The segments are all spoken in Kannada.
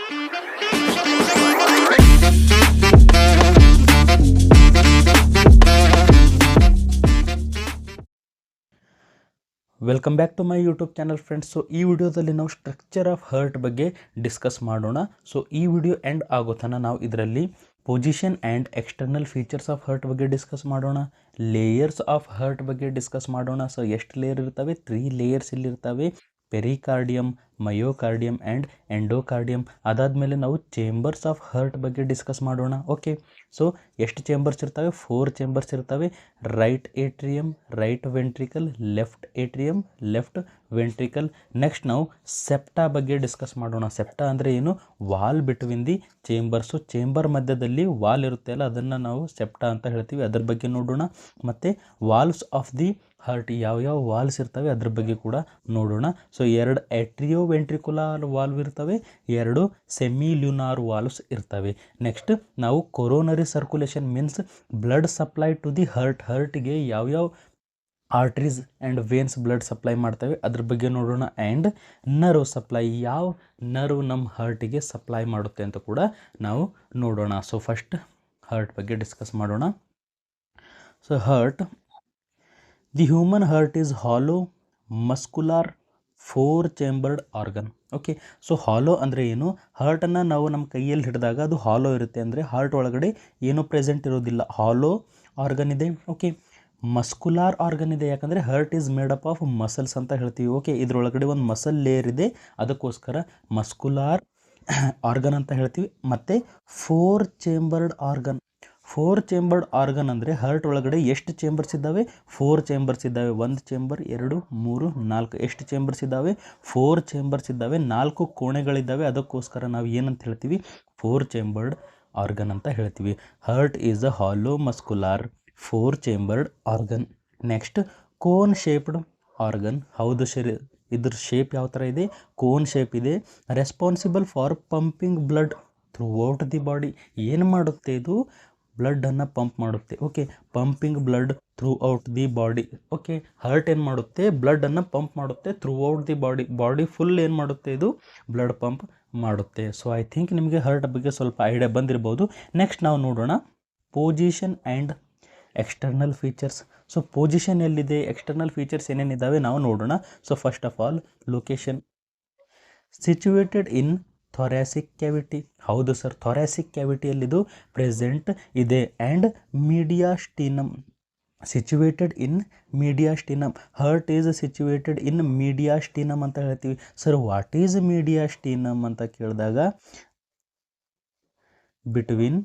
Welcome back to my YouTube channel friends. So ಈ ವಿಡಿಯೋದಲ್ಲಿ ನಾವು ಸ್ಟ್ರಕ್ಚರ್ ಆಫ್ ಹರ್ಟ್ ಬಗ್ಗೆ ಡಿಸ್ಕಸ್ ಮಾಡೋಣ. ಸೊ ಈ ವಿಡಿಯೋ ಎಂಡ್ ಆಗೋ ತನಕ ನಾವು ಇದರಲ್ಲಿ position and external features of heart ಬಗ್ಗೆ ಡಿಸ್ಕಸ್ ಮಾಡೋಣ, ಲೇಯರ್ಸ್ ಆಫ್ ಹರ್ಟ್ ಬಗ್ಗೆ ಡಿಸ್ಕಸ್ ಮಾಡೋಣ. ಸೊ ಎಷ್ಟು ಲೇಯರ್ ಇರ್ತವೆ? 3 ಲೇಯರ್ಸ್ ಇಲ್ಲಿರ್ತವೆ, ಪೆರಿಕಾರ್ಡಿಯಮ್, ಮಯೋಕಾರ್ಡಿಯಮ್ ಆ್ಯಂಡ್ ಎಂಡೋಕಾರ್ಡಿಯಮ್. ಅದಾದಮೇಲೆ ನಾವು ಚೇಂಬರ್ಸ್ ಆಫ್ ಹರ್ಟ್ ಬಗ್ಗೆ ಡಿಸ್ಕಸ್ ಮಾಡೋಣ. ಓಕೆ, ಸೊ ಎಷ್ಟು ಚೇಂಬರ್ಸ್ ಇರ್ತವೆ? 4 ಚೇಂಬರ್ಸ್ ಇರ್ತವೆ. Right atrium, right ventricle, left atrium, left ventricle. Next ನಾವು ಸೆಪ್ಟಾ ಬಗ್ಗೆ ಡಿಸ್ಕಸ್ ಮಾಡೋಣ. ಸೆಪ್ಟಾ ಅಂದರೆ ಏನು? Wall between the chambers. Chamber ಮಧ್ಯದಲ್ಲಿ ವಾಲ್ ಇರುತ್ತೆ ಅಲ್ಲ, ಅದನ್ನು ನಾವು ಸೆಪ್ಟಾ ಅಂತ ಹೇಳ್ತೀವಿ. ಅದ್ರ ಬಗ್ಗೆ ನೋಡೋಣ. ಮತ್ತು ವಾಲ್ವ್ಸ್ ಆಫ್ ದಿ ಹರ್ಟ್, ಯಾವ್ಯಾವ ವಾಲ್ಸ್ ಇರ್ತವೆ ಅದ್ರ ಬಗ್ಗೆ ಕೂಡ ನೋಡೋಣ. ಸೊ 2 ಏಟ್ರಿಯೋ ವೆಂಟ್ರಿಕುಲಾರ್ ವಾಲ್ವ್ ಇರ್ತವೆ, 2 ಸೆಮಿಲ್ಯುನಾರ್ ವಾಲ್ವ್ಸ್ ಇರ್ತವೆ. ನೆಕ್ಸ್ಟ್ ನಾವು coronary circulation means blood supply to the ಹರ್ಟ್ಗೆ ಯಾವ್ಯಾವ arteries and veins blood supply ಮಾಡ್ತವೆ ಅದ್ರ ಬಗ್ಗೆ ನೋಡೋಣ. ಆ್ಯಂಡ್ ನರ್ವ್ ಸಪ್ಲೈ, ಯಾವ ನರ್ವ್ ನಮ್ಮ ಹರ್ಟಿಗೆ ಸಪ್ಲೈ ಮಾಡುತ್ತೆ ಅಂತ ಕೂಡ ನಾವು ನೋಡೋಣ. ಸೊ ಫಸ್ಟ್ ಹರ್ಟ್ ಬಗ್ಗೆ ಡಿಸ್ಕಸ್ ಮಾಡೋಣ. So heart, the human heart is hollow muscular 4 chambered organ. Okay, so hollow ಅಂದರೆ ಏನು? ಹಾರ್ಟನ್ನು ನಾವು ನಮ್ಮ ಕೈಯಲ್ಲಿ ಹಿಡಿದಾಗ ಅದು ಹಾಲೋ ಇರುತ್ತೆ, ಅಂದರೆ ಹಾರ್ಟ್ ಒಳಗಡೆ ಏನೂ ಪ್ರೆಸೆಂಟ್ ಇರೋದಿಲ್ಲ, ಹಾಲೋ ಆರ್ಗನ್ ಇದೆ. ಓಕೆ, ಮಸ್ಕುಲಾರ್ ಆರ್ಗನ್ ಇದೆ, ಯಾಕಂದರೆ hurt is made up of muscles ಅಂತ ಹೇಳ್ತೀವಿ. ಓಕೆ, ಇದರೊಳಗಡೆ ಒಂದು ಮಸಲ್ ಲೇಯರ್ ಇದೆ, ಅದಕ್ಕೋಸ್ಕರ ಮಸ್ಕುಲಾರ್ ಆರ್ಗನ್ ಅಂತ ಹೇಳ್ತೀವಿ. ಮತ್ತು 4 ಚೇಂಬರ್ಡ್ ಆರ್ಗನ್. 4 ಚೇಂಬರ್ಡ್ ಆರ್ಗನ್ ಅಂದರೆ ಹರ್ಟ್ ಒಳಗಡೆ ಎಷ್ಟು ಚೇಂಬರ್ಸ್ ಇದ್ದಾವೆ? 4 ಚೇಂಬರ್ಸ್ ಇದ್ದಾವೆ. 1 ಚೇಂಬರ್, 2, 3, 4. ಎಷ್ಟು ಚೇಂಬರ್ಸ್ ಇದ್ದಾವೆ? 4 ಚೇಂಬರ್ಸ್ ಇದ್ದಾವೆ. 4 ಕೋಣೆಗಳಿದ್ದಾವೆ, ಅದಕ್ಕೋಸ್ಕರ ನಾವು ಏನಂತ ಹೇಳ್ತೀವಿ? 4 ಚೇಂಬರ್ಡ್ ಆರ್ಗನ್ ಅಂತ ಹೇಳ್ತೀವಿ. Heart is a hollow muscular 4 chambered organ. Next cone shaped organ. ಹೌದು ಸರಿ, ಇದ್ರ ಶೇಪ್ ಯಾವ ಥರ ಇದೆ? ಕೋನ್ ಶೇಪ್ ಇದೆ. Responsible for pumping blood throughout the body. ಏನು ಮಾಡುತ್ತೆ ಇದು? ಬ್ಲಡ್ಡನ್ನು ಪಂಪ್ ಮಾಡುತ್ತೆ. Okay, pumping blood throughout the body. Okay, heart ಏನು ಮಾಡುತ್ತೆ? ಬ್ಲಡ್ಡನ್ನು ಪಂಪ್ ಮಾಡುತ್ತೆ throughout the body full ಏನು ಮಾಡುತ್ತೆ ಇದು? ಬ್ಲಡ್ ಪಂಪ್ ಮಾಡುತ್ತೆ. ಸೊ ಐ ಥಿಂಕ್ ನಿಮಗೆ ಹರ್ಟ್ ಬಗ್ಗೆ ಸ್ವಲ್ಪ ಐಡಿಯಾ ಬಂದಿರ್ಬೋದು. ನೆಕ್ಸ್ಟ್ ನಾವು ನೋಡೋಣ position and external features. So position ಎಲ್ಲಿದೆ, ಎಕ್ಸ್ಟರ್ನಲ್ ಫೀಚರ್ಸ್ ಏನೇನಿದ್ದಾವೆ ನಾವು ನೋಡೋಣ. So first of all location, situated in thoracic cavity. ಹೌದು ಸರ್, ಥೊರ್ಯಾಸಿಕ್ ಕ್ಯಾವಿಟಿಯಲ್ಲಿದು ಪ್ರೆಸೆಂಟ್ ಇದೆ. And mediastinum, situated in mediastinum. Heart is situated in mediastinum ಅಂತ ಹೇಳ್ತೀವಿ. ಸರ್ ವಾಟ್ ಈಸ್ ಮೀಡಿಯಾಸ್ಟಿನಮ್ ಅಂತ ಕೇಳಿದಾಗ, between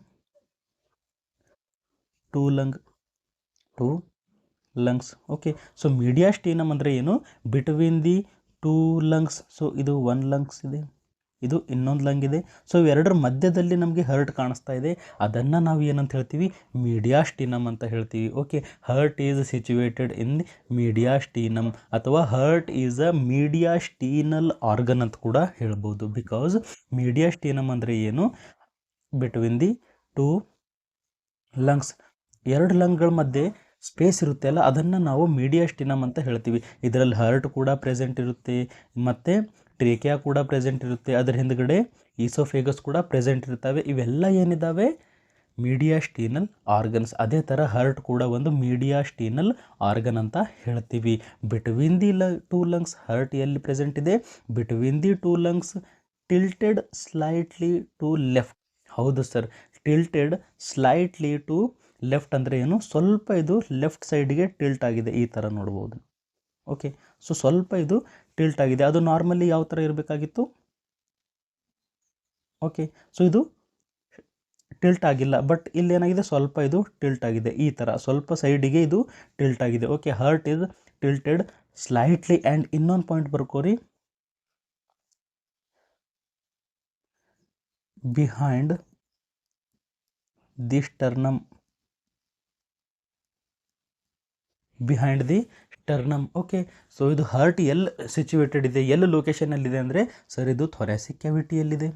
two lungs. Okay, so mediastinum ಅಂದರೆ ಏನು? Between the 2 lungs. ಸೊ ಇದು 1 ಲಂಗ್ಸ್ ಇದೆ, ಇದು ಇನ್ನೊಂದು ಲಂಗ್ ಇದೆ. ಸೊ ಎರಡರ ಮಧ್ಯದಲ್ಲಿ ನಮಗೆ ಹರ್ಟ್ ಕಾಣಿಸ್ತಾ ಇದೆ, ಅದನ್ನು ನಾವು ಏನಂತ ಹೇಳ್ತೀವಿ? ಮೀಡಿಯಾಸ್ಟಿನಮ್ ಅಂತ ಹೇಳ್ತೀವಿ. Okay, heart is situated in mediastinum ಅಥವಾ heart is a mediastinal organ ಅಂತ ಕೂಡ ಹೇಳ್ಬೋದು. ಬಿಕಾಸ್ ಮೀಡಿಯಾಸ್ಟಿನಮ್ ಅಂದರೆ ಏನು? ಬಿಟ್ವೀನ್ ದಿ 2 ಲಂಗ್ಸ್, 2 ಲಂಗ್ಗಳ ಮಧ್ಯೆ ಸ್ಪೇಸ್ ಇರುತ್ತೆ ಅಲ್ಲ, ಅದನ್ನು ನಾವು ಮೀಡಿಯಾಸ್ಟಿನಮ್ ಅಂತ ಹೇಳ್ತೀವಿ. ಇದರಲ್ಲಿ ಹರ್ಟ್ ಕೂಡ ಪ್ರೆಸೆಂಟ್ ಇರುತ್ತೆ, ಮತ್ತು ಟ್ರೇಕಿಯಾ ಕೂಡ ಪ್ರೆಸೆಂಟ್ ಇರುತ್ತೆ, ಅದರ ಹಿಂದ್ಗಡೆ ಈಸೋಫೇಗಸ್ ಕೂಡ ಪ್ರೆಸೆಂಟ್ ಇರ್ತವೆ. ಇವೆಲ್ಲ ಏನಿದ್ದಾವೆ? ಮೀಡಿಯಾಸ್ಟೀನಲ್ ಆರ್ಗನ್ಸ್. ಅದೇ ಥರ ಹರ್ಟ್ ಕೂಡ ಒಂದು ಮೀಡಿಯಾಸ್ಟೀನಲ್ ಆರ್ಗನ್ ಅಂತ ಹೇಳ್ತೀವಿ. ಬಿಟ್ವೀನ್ ದಿ 2 ಲಂಗ್ಸ್ ಹರ್ಟ್ ಎಲ್ಲಿ ಪ್ರೆಸೆಂಟ್ ಇದೆ? Between the 2 lungs, tilted slightly to left. ಹೌದು sir, tilted slightly to left ಅಂದರೆ ಏನು? ಸ್ವಲ್ಪ ಇದು ಲೆಫ್ಟ್ ಸೈಡ್ಗೆ ಟಿಲ್ಟ್ ಆಗಿದೆ, ಈ ಥರ ನೋಡ್ಬೋದು. ಓಕೆ, ಸೊ ಸ್ವಲ್ಪ ಇದು ಟಿಲ್ಟ್ ಆಗಿದೆ. ಅದು ನಾರ್ಮಲಿ ಯಾವ ಥರ ಇರಬೇಕಾಗಿತ್ತು? ಓಕೆ, ಸೊ ಇದು ಟಿಲ್ಟ್ ಆಗಿಲ್ಲ, ಬಟ್ ಇಲ್ಲೇನಾಗಿದೆ? ಸ್ವಲ್ಪ ಇದು ಟಿಲ್ಟ್ ಆಗಿದೆ, ಈ ಥರ ಸ್ವಲ್ಪ ಸೈಡಿಗೆ ಇದು ಟಿಲ್ಟ್ ಆಗಿದೆ. Okay, heart is tilted slightly. And ಇನ್ನೊಂದು ಪಾಯಿಂಟ್ ಬರ್ಕೋರಿ, behind the sternum. Behind the sternum. Okay, so ಇದು ಹರ್ಟ್ ಎಲ್ಲಿ ಸಿಚುವೇಟೆಡ್ ಇದೆ, ಎಲ್ಲಿ ಲೊಕೇಶನಲ್ಲಿದೆ ಅಂದರೆ ಸರ್ ಇದು ಥೊರ್ಯಾಸಿಕ್ ಕ್ಯಾವಿಟಿಯಲ್ಲಿದೆ.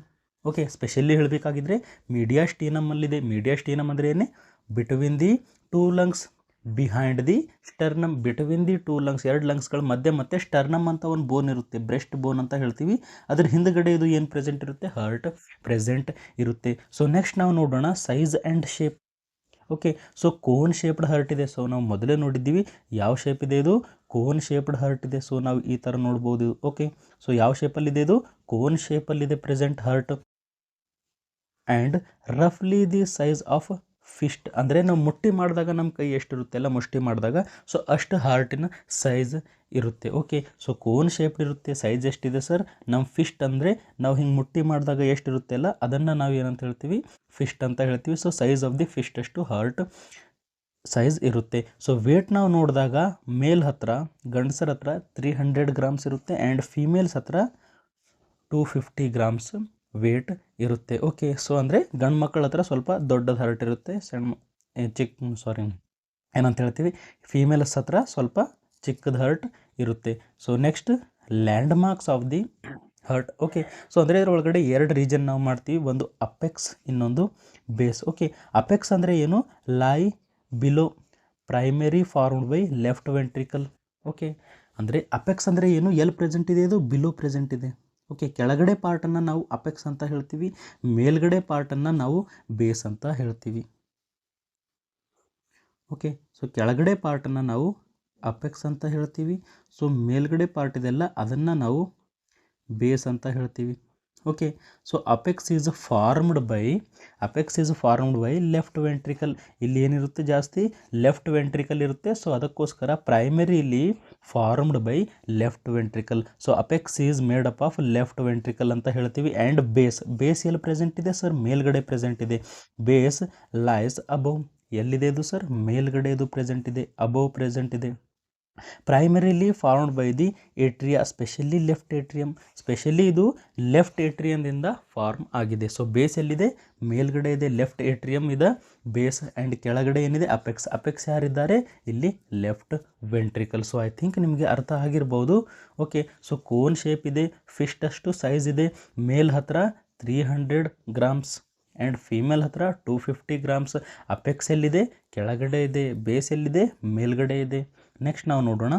Okay, specially ಹೇಳಬೇಕಾಗಿದ್ರೆ ಮೀಡಿಯಾಸ್ಟೀನಮಲ್ಲಿದೆ. ಮೀಡಿಯಾಸ್ಟೀನಮ್ ಅಂದರೆ ಏನೇ? Between the 2 lungs behind the sternum, between the two lungs, ಎರಡು ಲಂಗ್ಸ್ಗಳ ಮಧ್ಯೆ ಮತ್ತೆ ಸ್ಟರ್ನಮ್ ಅಂತ ಒಂದು ಬೋನ್ ಇರುತ್ತೆ, ಬ್ರೆಸ್ಟ್ ಬೋನ್ ಅಂತ ಹೇಳ್ತೀವಿ. ಅದ್ರ ಹಿಂದ್ಗಡೆ ಇದು ಏನು ಪ್ರೆಸೆಂಟ್ ಇರುತ್ತೆ, ಹಾರ್ಟ್ ಪ್ರೆಸೆಂಟ್ ಇರುತ್ತೆ. ಸೊ ನೆಕ್ಸ್ಟ್ ನಾವು ನೋಡೋಣ size and shape. Okay, so cone shaped heart ಇದೆ. ಸೊ ನಾವು ಮೊದಲೇ ನೋಡಿದ್ದೀವಿ ಯಾವ ಶೇಪ್ ಇದೆ, ಇದು ಕೋನ್ ಶೇಪ್ಡ್ ಹರ್ಟ್ ಇದೆ. ಸೊ ನಾವು ಈ ಥರ ನೋಡ್ಬೋದು. ಓಕೆ, ಸೊ ಯಾವ ಶೇಪಲ್ಲಿದೆ, ಇದು ಕೋನ್ ಶೇಪಲ್ಲಿದೆ ಪ್ರೆಸೆಂಟ್ ಹರ್ಟ್. ಆ್ಯಂಡ್ ರಫ್ಲಿ ದಿ ಸೈಜ್ ಆಫ್ ಫಿಸ್ಟ್, ಅಂದರೆ ನಾವು ಮುಷ್ಟಿ ಮಾಡಿದಾಗ ನಮ್ಮ ಕೈ ಎಷ್ಟಿರುತ್ತೆ ಅಲ್ಲ, ಮುಷ್ಟಿ ಮಾಡಿದಾಗ ಸೊ ಅಷ್ಟು ಹಾರ್ಟಿನ ಸೈಜ್ ಇರುತ್ತೆ. ಓಕೆ, ಸೊ ಕೋನ್ ಶೇಪ್ಡ್ ಇರುತ್ತೆ. ಸೈಜ್ ಎಷ್ಟಿದೆ ಸರ್, ನಮ್ಮ ಫಿಸ್ಟ್ ಅಂದರೆ ನಾವು ಹಿಂಗೆ ಮುಟ್ಟಿ ಮಾಡಿದಾಗ ಎಷ್ಟಿರುತ್ತೆ ಅಲ್ಲ, ಅದನ್ನು ನಾವು ಏನಂತ ಹೇಳ್ತೀವಿ, ಫಿಸ್ಟ್ ಅಂತ ಹೇಳ್ತೀವಿ. So size of the Fist ಅಷ್ಟು ಹಾರ್ಟ್ ಸೈಜ್ ಇರುತ್ತೆ. ಸೊ ವೇಟ್ ನಾವು ನೋಡಿದಾಗ ಮೇಲ್ ಹತ್ರ, ಗಂಡಸರ ಹತ್ರ 300 ಗ್ರಾಮ್ಸ್ ಇರುತ್ತೆ ಆ್ಯಂಡ್ ಫೀಮೇಲ್ಸ್ ಹತ್ರ 250 ಗ್ರಾಮ್ಸ್ ವೇಟ್ ಇರುತ್ತೆ. ಓಕೆ, ಸೊ ಅಂದರೆ ಗಂಡು ಮಕ್ಕಳ ಹತ್ರ ಸ್ವಲ್ಪ ದೊಡ್ಡದು ಹರ್ಟ್ ಇರುತ್ತೆ, ಏನಂತ ಹೇಳ್ತೀವಿ, ಫೀಮೇಲ್ಸ್ ಹತ್ರ ಸ್ವಲ್ಪ ಚಿಕ್ಕದ ಹರ್ಟ್ ಇರುತ್ತೆ. So next land marks of the hurt. Okay, so ಅಂದರೆ ಇದರೊಳಗಡೆ ಎರಡು ರೀಜನ್ ನಾವು ಮಾಡ್ತೀವಿ, ಒಂದು ಅಪೆಕ್ಸ್, ಇನ್ನೊಂದು ಬೇಸ್. ಓಕೆ, ಅಪೆಕ್ಸ್ ಅಂದರೆ ಏನು, ಲೈ below primary formed by left ventricle. Okay, ಅಂದರೆ ಅಪೆಕ್ಸ್ ಅಂದರೆ ಏನು, ಎಲ್ಲಿ ಪ್ರೆಸೆಂಟ್ ಇದೆ, ಇದು ಬಿಲೋ ಪ್ರೆಸೆಂಟ್ ಇದೆ. ಓಕೆ, ಕೆಳಗಡೆ ಪಾರ್ಟನ್ನು ನಾವು ಅಪೆಕ್ಸ್ ಅಂತ ಹೇಳ್ತೀವಿ, ಮೇಲ್ಗಡೆ ಪಾರ್ಟನ್ನು ನಾವು ಬೇಸ್ ಅಂತ ಹೇಳ್ತೀವಿ. ಓಕೆ, ಸೊ ಕೆಳಗಡೆ ಪಾರ್ಟನ್ನು ನಾವು ಅಪೆಕ್ಸ್ ಅಂತ ಹೇಳ್ತೀವಿ. ಸೊ ಮೇಲ್ಗಡೆ ಪಾರ್ಟ್ ಇದೆಲ್ಲ ಅದನ್ನು ನಾವು ಬೇಸ್ ಅಂತ ಹೇಳ್ತೀವಿ. Okay, so apex is formed by left ventricle. ಇಲ್ಲಿ ಏನಿರುತ್ತೆ, ಜಾಸ್ತಿ ಲೆಫ್ಟ್ ವೆಂಟ್ರಿಕಲ್ ಇರುತ್ತೆ. ಸೊ ಅದಕ್ಕೋಸ್ಕರ primarily formed by left ventricle. So apex is made up of left ventricle ಅಂತ ಹೇಳ್ತೀವಿ. ಆ್ಯಂಡ್ ಬೇಸ್ ಎಲ್ಲಿ ಪ್ರೆಸೆಂಟ್ ಇದೆ ಸರ್, ಮೇಲ್ಗಡೆ ಪ್ರೆಸೆಂಟ್ ಇದೆ. ಬೇಸ್ ಲೈಸ್ ಅಬೌವ್, ಎಲ್ಲಿದೆ ಇದು ಸರ್, ಮೇಲ್ಗಡೆ ಇದು ಪ್ರೆಸೆಂಟ್ ಇದೆ, ಅಬೌವ್ ಪ್ರೆಸೆಂಟ್ ಇದೆ. Primarily formed by the atria, specially left ಏಟ್ರಿಯಮ್, specially ಇದು ಲೆಫ್ಟ್ ಏಟ್ರಿಯಮ್ದಿಂದ ಫಾರ್ಮ್ ಆಗಿದೆ. ಸೊ ಬೇಸ್ ಎಲ್ಲಿದೆ, ಮೇಲ್ಗಡೆ ಇದೆ, ಲೆಫ್ಟ್ ಏಟ್ರಿಯಮ್ ಇದೆ ಬೇಸ್, ಆ್ಯಂಡ್ ಕೆಳಗಡೆ ಏನಿದೆ ಅಪೆಕ್ಸ್. ಅಪೆಕ್ಸ್ ಯಾರಿದ್ದಾರೆ ಇಲ್ಲಿ, left ventricle. So I think ನಿಮಗೆ ಅರ್ಥ ಆಗಿರ್ಬೋದು. ಓಕೆ, ಸೊ ಕೋನ್ ಶೇಪ್ ಇದೆ, ಫಿಸ್ಟ್ ಅಷ್ಟು ಸೈಜ್ ಇದೆ, ಮೇಲ್ ಹತ್ರ 300 ಗ್ರಾಮ್ಸ್ ಆ್ಯಂಡ್ ಫೀಮೇಲ್ ಹತ್ರ 250 ಗ್ರಾಮ್ಸ್. ಅಪೆಕ್ಸ್ ಎಲ್ಲಿದೆ, ಕೆಳಗಡೆ ಇದೆ, ಬೇಸ್ ಎಲ್ಲಿದೆ, ಮೇಲ್ಗಡೆ ಇದೆ. ನೆಕ್ಸ್ಟ್ ನಾವು ನೋಡೋಣ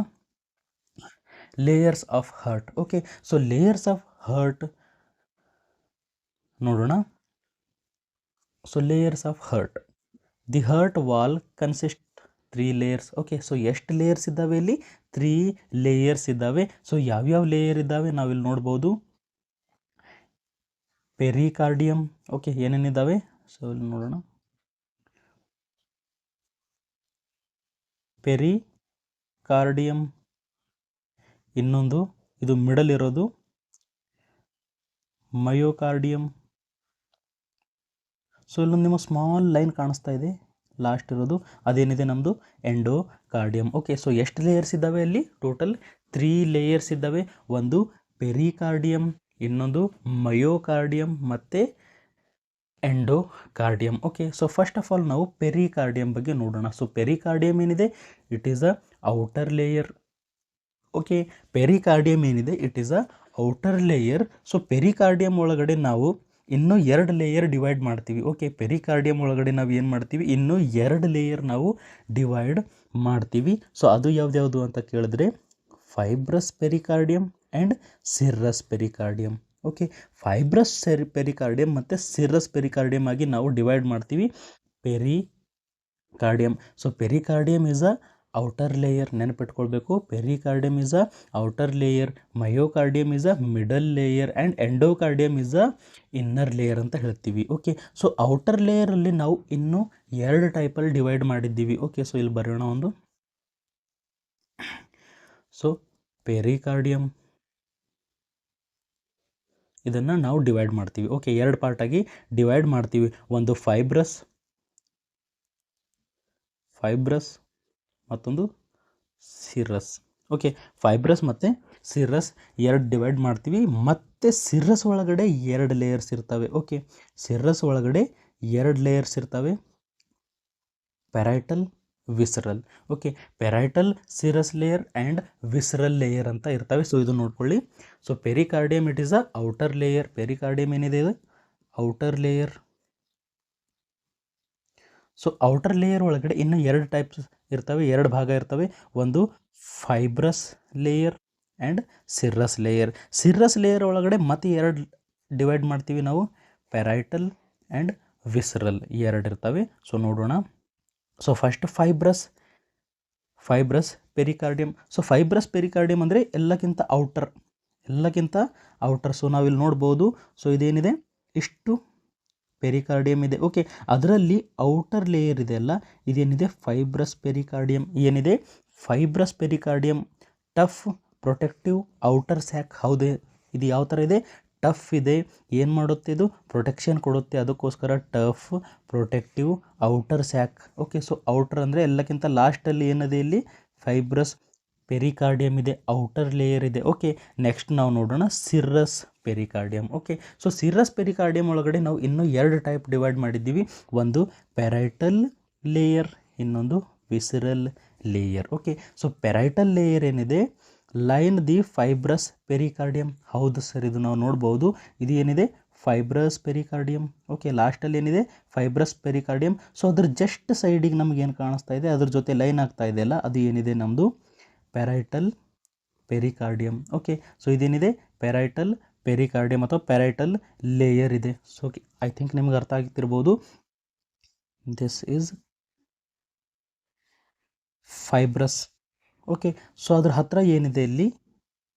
layers of heart. Okay, so layers of heart ನೋಡೋಣ. So layers of heart, the heart wall consist 3 layers. Okay, so ಎಷ್ಟು ಲೇಯರ್ಸ್ ಇದ್ದಾವೆ ಇಲ್ಲಿ, 3 ಲೇಯರ್ಸ್ ಇದ್ದಾವೆ. ಸೊ ಯಾವ್ಯಾವ ಲೇಯರ್ ಇದ್ದಾವೆ ನಾವಿಲ್ಲಿ ನೋಡ್ಬೋದು. ಪೆರಿಕಾರ್ಡಿಯಮ್. ಓಕೆ, ಏನೇನಿದ್ದಾವೆ, ಸೊ ಇಲ್ಲಿ ನೋಡೋಣ. ಪೆರಿಕಾರ್ಡಿಯಮ್, ಇನ್ನೊಂದು ಇದು ಮಿಡಲ್ ಇರೋದು ಮಯೋಕಾರ್ಡಿಯಮ್. ಸೊ ಇಲ್ಲೊಂದು ನಿಮಗೆ ಸ್ಮಾಲ್ ಲೈನ್ ಕಾಣಿಸ್ತಾ ಇದೆ, ಲಾಸ್ಟ್ ಇರೋದು ಅದೇನಿದೆ ನಮ್ಮದು ಎಂಡೋಕಾರ್ಡಿಯಮ್. ಓಕೆ, ಸೊ ಎಷ್ಟು ಲೇಯರ್ಸ್ ಇದ್ದಾವೆ ಅಲ್ಲಿ, ಟೋಟಲ್ 3 ಲೇಯರ್ಸ್ ಇದ್ದಾವೆ. ಒಂದು ಪೆರಿಕಾರ್ಡಿಯಮ್, ಇನ್ನೊಂದು ಮಯೋಕಾರ್ಡಿಯಮ್ ಮತ್ತು endocardium. Okay, so first of all ನಾವು ಪೆರಿಕಾರ್ಡಿಯಮ್ ಬಗ್ಗೆ ನೋಡೋಣ. ಸೊ ಪೆರಿಕಾರ್ಡಿಯಮ್ ಏನಿದೆ, it is a outer layer. Okay, pericardium ಏನಿದೆ, it is a outer layer. So pericardium ಒಳಗಡೆ ನಾವು ಇನ್ನೂ 2 ಲೇಯರ್ ಡಿವೈಡ್ ಮಾಡ್ತೀವಿ. ಓಕೆ, ಪೆರಿಕಾರ್ಡಿಯಮ್ ಒಳಗಡೆ ನಾವು ಏನು ಮಾಡ್ತೀವಿ, ಇನ್ನೂ 2 ಲೇಯರ್ ನಾವು ಡಿವೈಡ್ ಮಾಡ್ತೀವಿ. ಸೊ ಅದು ಯಾವ್ದ್ಯಾವುದು ಅಂತ ಕೇಳಿದ್ರೆ fibrous pericardium and serous pericardium. Okay, fibrous pericardium ಮತ್ತು ಸಿರ್ರಸ್ ಪೆರಿಕಾರ್ಡಿಯಮ್ ಆಗಿ ನಾವು ಡಿವೈಡ್ ಮಾಡ್ತೀವಿ pericardium. So pericardium is a outer layer, ನೆನಪಿಟ್ಕೊಳ್ಬೇಕು. Pericardium is a outer layer, myocardium is a middle layer and endocardium is a inner layer ಅಂತ ಹೇಳ್ತೀವಿ. ಓಕೆ, ಸೊ ಔಟರ್ ಲೇಯರಲ್ಲಿ ನಾವು ಇನ್ನೂ 2 ಟೈಪಲ್ಲಿ ಡಿವೈಡ್ ಮಾಡಿದ್ದೀವಿ. ಓಕೆ, ಸೊ ಇಲ್ಲಿ ಬರೋಣ ಒಂದು. ಸೊ ಪೆರಿಕಾರ್ಡಿಯಮ್ ಇದನ್ನು ನಾವು ಡಿವೈಡ್ ಮಾಡ್ತೀವಿ. ಓಕೆ, 2 ಪಾರ್ಟಾಗಿ ಡಿವೈಡ್ ಮಾಡ್ತೀವಿ. ಒಂದು ಫೈಬ್ರಸ್ ಮತ್ತೊಂದು ಸಿರ್ರಸ್. ಓಕೆ, ಫೈಬ್ರಸ್ ಮತ್ತು ಸಿರ್ರಸ್ 2 ಡಿವೈಡ್ ಮಾಡ್ತೀವಿ. ಮತ್ತು ಸಿರ್ರಸ್ ಒಳಗಡೆ 2 ಲೇಯರ್ಸ್ ಇರ್ತವೆ. ಓಕೆ, ಸಿರ್ರಸ್ ಒಳಗಡೆ 2 ಲೇಯರ್ಸ್ ಇರ್ತವೆ, parietal, visceral. Okay, parietal serous layer and visceral layer ಅಂತ ಇರ್ತವೆ. ಸೊ ಇದು ನೋಡ್ಕೊಳ್ಳಿ. So pericardium it is a outer layer. Pericardium ಏನಿದೆ, ಇದು outer layer. So outer layer ಒಳಗಡೆ ಇನ್ನೂ 2 ಟೈಪ್ಸ್ ಇರ್ತವೆ, 2 ಭಾಗ ಇರ್ತವೆ. ಒಂದು fibrous layer and serous layer. Serous layer ಒಳಗಡೆ ಮತ್ತೆ 2 ಡಿವೈಡ್ ಮಾಡ್ತೀವಿ ನಾವು, ಪೆರೈಟಲ್ ಆ್ಯಂಡ್ ವಿಸರಲ್ 2 ಇರ್ತವೆ. ಸೊ ನೋಡೋಣ. So first fibrous pericardium. So fibrous pericardium ಅಂದರೆ ಎಲ್ಲಕ್ಕಿಂತ ಔಟರ್. ಸೊ ನಾವಿಲ್ಲಿ ನೋಡ್ಬೋದು. ಸೊ ಇದೇನಿದೆ, ಇಷ್ಟು ಪೆರಿಕಾರ್ಡಿಯಮ್ ಇದೆ. ಓಕೆ, ಅದರಲ್ಲಿ ಔಟರ್ ಲೇಯರ್ ಇದೆ ಅಲ್ಲ, ಇದೇನಿದೆ ಫೈಬ್ರಸ್ ಪೆರಿಕಾರ್ಡಿಯಮ್. ಏನಿದೆ fibrous pericardium, tough protective outer sac. ಹೌದು, ಇದು ಯಾವ ಥರ ಇದೆ, ಟಫ್ ಇದೆ. ಏನು ಮಾಡುತ್ತೆ ಇದು, ಪ್ರೊಟೆಕ್ಷನ್ ಕೊಡುತ್ತೆ. ಅದಕ್ಕೋಸ್ಕರ tough protective outer sac. Okay, so outer ಅಂದರೆ ಎಲ್ಲಕ್ಕಿಂತ ಲಾಸ್ಟಲ್ಲಿ ಏನಿದೆ, ಇಲ್ಲಿ ಫೈಬ್ರಸ್ ಪೆರಿಕಾರ್ಡಿಯಮ್ ಇದೆ, ಔಟರ್ ಲೇಯರ್ ಇದೆ. ಓಕೆ, ನೆಕ್ಸ್ಟ್ ನಾವು ನೋಡೋಣ serous pericardium. Okay, so serous pericardium ಒಳಗಡೆ ನಾವು ಇನ್ನೂ 2 ಟೈಪ್ ಡಿವೈಡ್ ಮಾಡಿದ್ದೀವಿ. ಒಂದು ಪೆರೈಟಲ್ ಲೇಯರ್, ಇನ್ನೊಂದು visceral layer. Okay, so parietal layer ಏನಿದೆ, ಲೈನ್ ದಿ ಫೈಬ್ರಸ್ ಪೆರಿಕಾರ್ಡಿಯಮ್. ಹೌದು ಸರ್, ಇದು ನಾವು ನೋಡ್ಬೋದು. ಇದು ಏನಿದೆ ಫೈಬ್ರಸ್ ಪೆರಿಕಾರ್ಡಿಯಮ್. ಓಕೆ, ಲಾಸ್ಟಲ್ಲಿ ಏನಿದೆ ಫೈಬ್ರಸ್ ಪೆರಿಕಾರ್ಡಿಯಮ್. ಸೊ ಅದ್ರ ಜಸ್ಟ್ ಸೈಡಿಗೆ ನಮ್ಗೆ ಏನು ಕಾಣಿಸ್ತಾ ಇದೆ, ಅದ್ರ ಜೊತೆ ಲೈನ್ ಆಗ್ತಾ ಇದೆಯಲ್ಲ, ಅದು ಏನಿದೆ ನಮ್ಮದು ಪೆರೈಟಲ್ ಪೆರಿಕಾರ್ಡಿಯಮ್. ಓಕೆ, ಸೊ ಇದೇನಿದೆ ಪೆರೈಟಲ್ ಪೆರಿಕಾರ್ಡಿಯಮ್ ಅಥವಾ ಪೆರೈಟಲ್ ಲೇಯರ್ ಇದೆ. ಸೊ ಐ ಥಿಂಕ್ ನಿಮ್ಗೆ ಅರ್ಥ ಆಗ್ತಿರ್ಬೋದು. This is fibrous. Okay, so ಅದ್ರ ಹತ್ರ ಏನಿದೆ ಇಲ್ಲಿ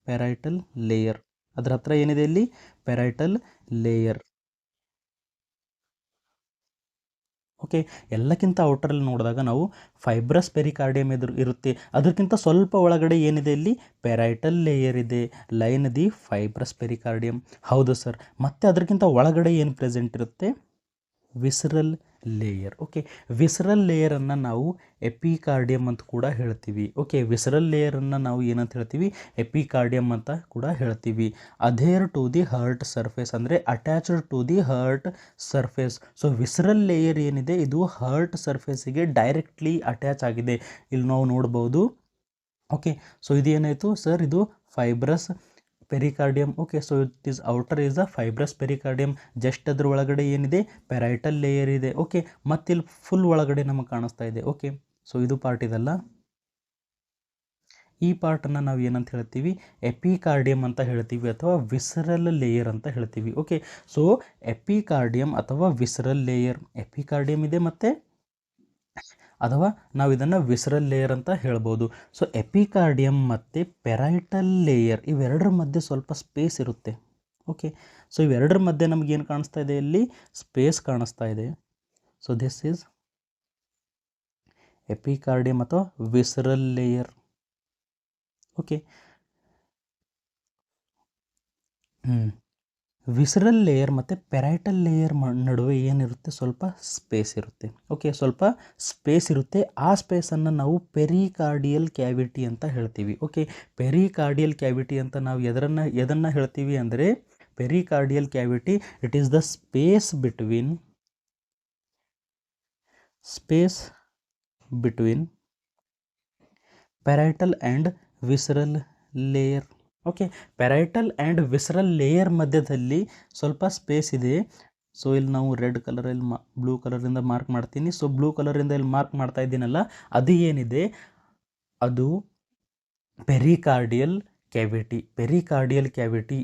ಪೆರೈಟಲ್ ಲೇಯರ್. ಅದ್ರ ಹತ್ರ ಏನಿದೆ ಇಲ್ಲಿ ಪೆರೈಟಲ್ ಲೇಯರ್. ಓಕೆ, ಎಲ್ಲಕ್ಕಿಂತ ಔಟರಲ್ಲಿ ನೋಡಿದಾಗ ನಾವು ಫೈಬ್ರಸ್ ಪೆರಿಕಾರ್ಡಿಯಮ್ ಇರುತ್ತೆ. ಅದಕ್ಕಿಂತ ಸ್ವಲ್ಪ ಒಳಗಡೆ ಏನಿದೆ ಇಲ್ಲಿ ಪೆರೈಟಲ್ ಲೇಯರ್ ಇದೆ, ಲೈನ್ ದಿ ಫೈಬ್ರಸ್ ಪೆರಿಕಾರ್ಡಿಯಮ್. ಹೌದು ಸರ್. ಮತ್ತು ಅದಕ್ಕಿಂತ ಒಳಗಡೆ ಏನು ಪ್ರೆಸೆಂಟ್ ಇರುತ್ತೆ, ವಿಸರಲ್ ಲೇಯರ್. ಓಕೆ, ವಿಸರಲ್ ಲೇಯರನ್ನು ನಾವು ಎಪಿಕಾರ್ಡಿಯಮ್ ಅಂತ ಕೂಡ ಹೇಳ್ತೀವಿ. ಓಕೆ, ವಿಸರಲ್ ಲೇಯರನ್ನು ನಾವು ಏನಂತ ಹೇಳ್ತೀವಿ, ಎಪಿಕಾರ್ಡಿಯಮ್ ಅಂತ ಕೂಡ ಹೇಳ್ತೀವಿ. Adhere to the heart surface ಅಂದರೆ attached to the heart surface. So visceral layer ಏನಿದೆ, ಇದು ಹರ್ಟ್ ಸರ್ಫೇಸಿಗೆ ಡೈರೆಕ್ಟ್ಲಿ ಅಟ್ಯಾಚ್ ಆಗಿದೆ. ಇಲ್ಲಿ ನಾವು ನೋಡ್ಬೋದು. ಓಕೆ, ಸೊ ಇದೇನಾಯಿತು ಸರ್, ಇದು fibrous pericardium. Okay, so it is outer is a fibrous pericardium. Just ಅದ್ರ ಒಳಗಡೆ ಏನಿದೆ ಪೆರೈಟಲ್ ಲೇಯರ್ ಇದೆ. ಓಕೆ, ಮತ್ತಿಲ್ಲಿ ಫುಲ್ ಒಳಗಡೆ ನಮಗೆ ಕಾಣಿಸ್ತಾ ಇದೆ. ಓಕೆ, ಸೊ ಇದು ಪಾರ್ಟ್ ಇದಲ್ಲ, ಈ ಪಾರ್ಟನ್ನು ನಾವು ಏನಂತ ಹೇಳ್ತೀವಿ, ಎಪಿಕಾರ್ಡಿಯಮ್ ಅಂತ ಹೇಳ್ತೀವಿ ಅಥವಾ ವಿಸರಲ್ ಲೇಯರ್ ಅಂತ ಹೇಳ್ತೀವಿ. ಓಕೆ, ಸೊ ಎಪಿಕಾರ್ಡಿಯಮ್ ಅಥವಾ ವಿಸರಲ್ ಲೇಯರ್, ಎಪಿಕಾರ್ಡಿಯಮ್ ಇದೆ ಮತ್ತು ಅಥವಾ ನಾವು ಇದನ್ನು ವಿಸರಲ್ ಲೇಯರ್ ಅಂತ ಹೇಳ್ಬೋದು. ಸೊ ಎಪಿಕಾರ್ಡಿಯಮ್ ಮತ್ತು ಪೆರೈಟಲ್ ಲೇಯರ್ ಇವೆರಡರ ಮಧ್ಯೆ ಸ್ವಲ್ಪ ಸ್ಪೇಸ್ ಇರುತ್ತೆ. ಓಕೆ, ಸೊ ಇವೆರಡರ ಮಧ್ಯೆ ನಮಗೇನು ಕಾಣಿಸ್ತಾ ಇದೆ, ಇಲ್ಲಿ ಸ್ಪೇಸ್ ಕಾಣಿಸ್ತಾ ಇದೆ. ಸೊ ದಿಸ್ ಈಸ್ ಎಪಿಕಾರ್ಡಿಯಮ್ ಅಥವಾ visceral layer. Okay, visceral layer ಮತ್ತು ಪೆರೈಟಲ್ ಲೇಯರ್ ನಡುವೆ ಏನಿರುತ್ತೆ, ಸ್ವಲ್ಪ ಸ್ಪೇಸ್ ಇರುತ್ತೆ. ಓಕೆ, ಸ್ವಲ್ಪ ಸ್ಪೇಸ್ ಇರುತ್ತೆ. ಆ ಸ್ಪೇಸನ್ನು ನಾವು ಪೆರಿಕಾರ್ಡಿಯಲ್ ಕ್ಯಾವಿಟಿ ಅಂತ ಹೇಳ್ತೀವಿ. ಓಕೆ, ಪೆರಿಕಾರ್ಡಿಯಲ್ ಕ್ಯಾವಿಟಿ ಅಂತ ನಾವು ಎದನ್ನು ಹೇಳ್ತೀವಿ ಅಂದರೆ, pericardial cavity it is the space between parietal and visceral layer. Okay, parietal and visceral layer ಮಧ್ಯದಲ್ಲಿ ಸ್ವಲ್ಪ ಸ್ಪೇಸ್ ಇದೆ. ಸೊ ಇಲ್ಲಿ ನಾವು ರೆಡ್ ಕಲರಲ್ಲಿ ಬ್ಲೂ ಕಲರಿಂದ ಮಾರ್ಕ್ ಮಾಡ್ತೀನಿ. ಸೊ ಬ್ಲೂ ಕಲರಿಂದ ಇಲ್ಲಿ ಮಾರ್ಕ್ ಮಾಡ್ತಾ ಇದ್ದೀನಲ್ಲ, ಅದು ಏನಿದೆ, ಅದು pericardial cavity. Pericardial cavity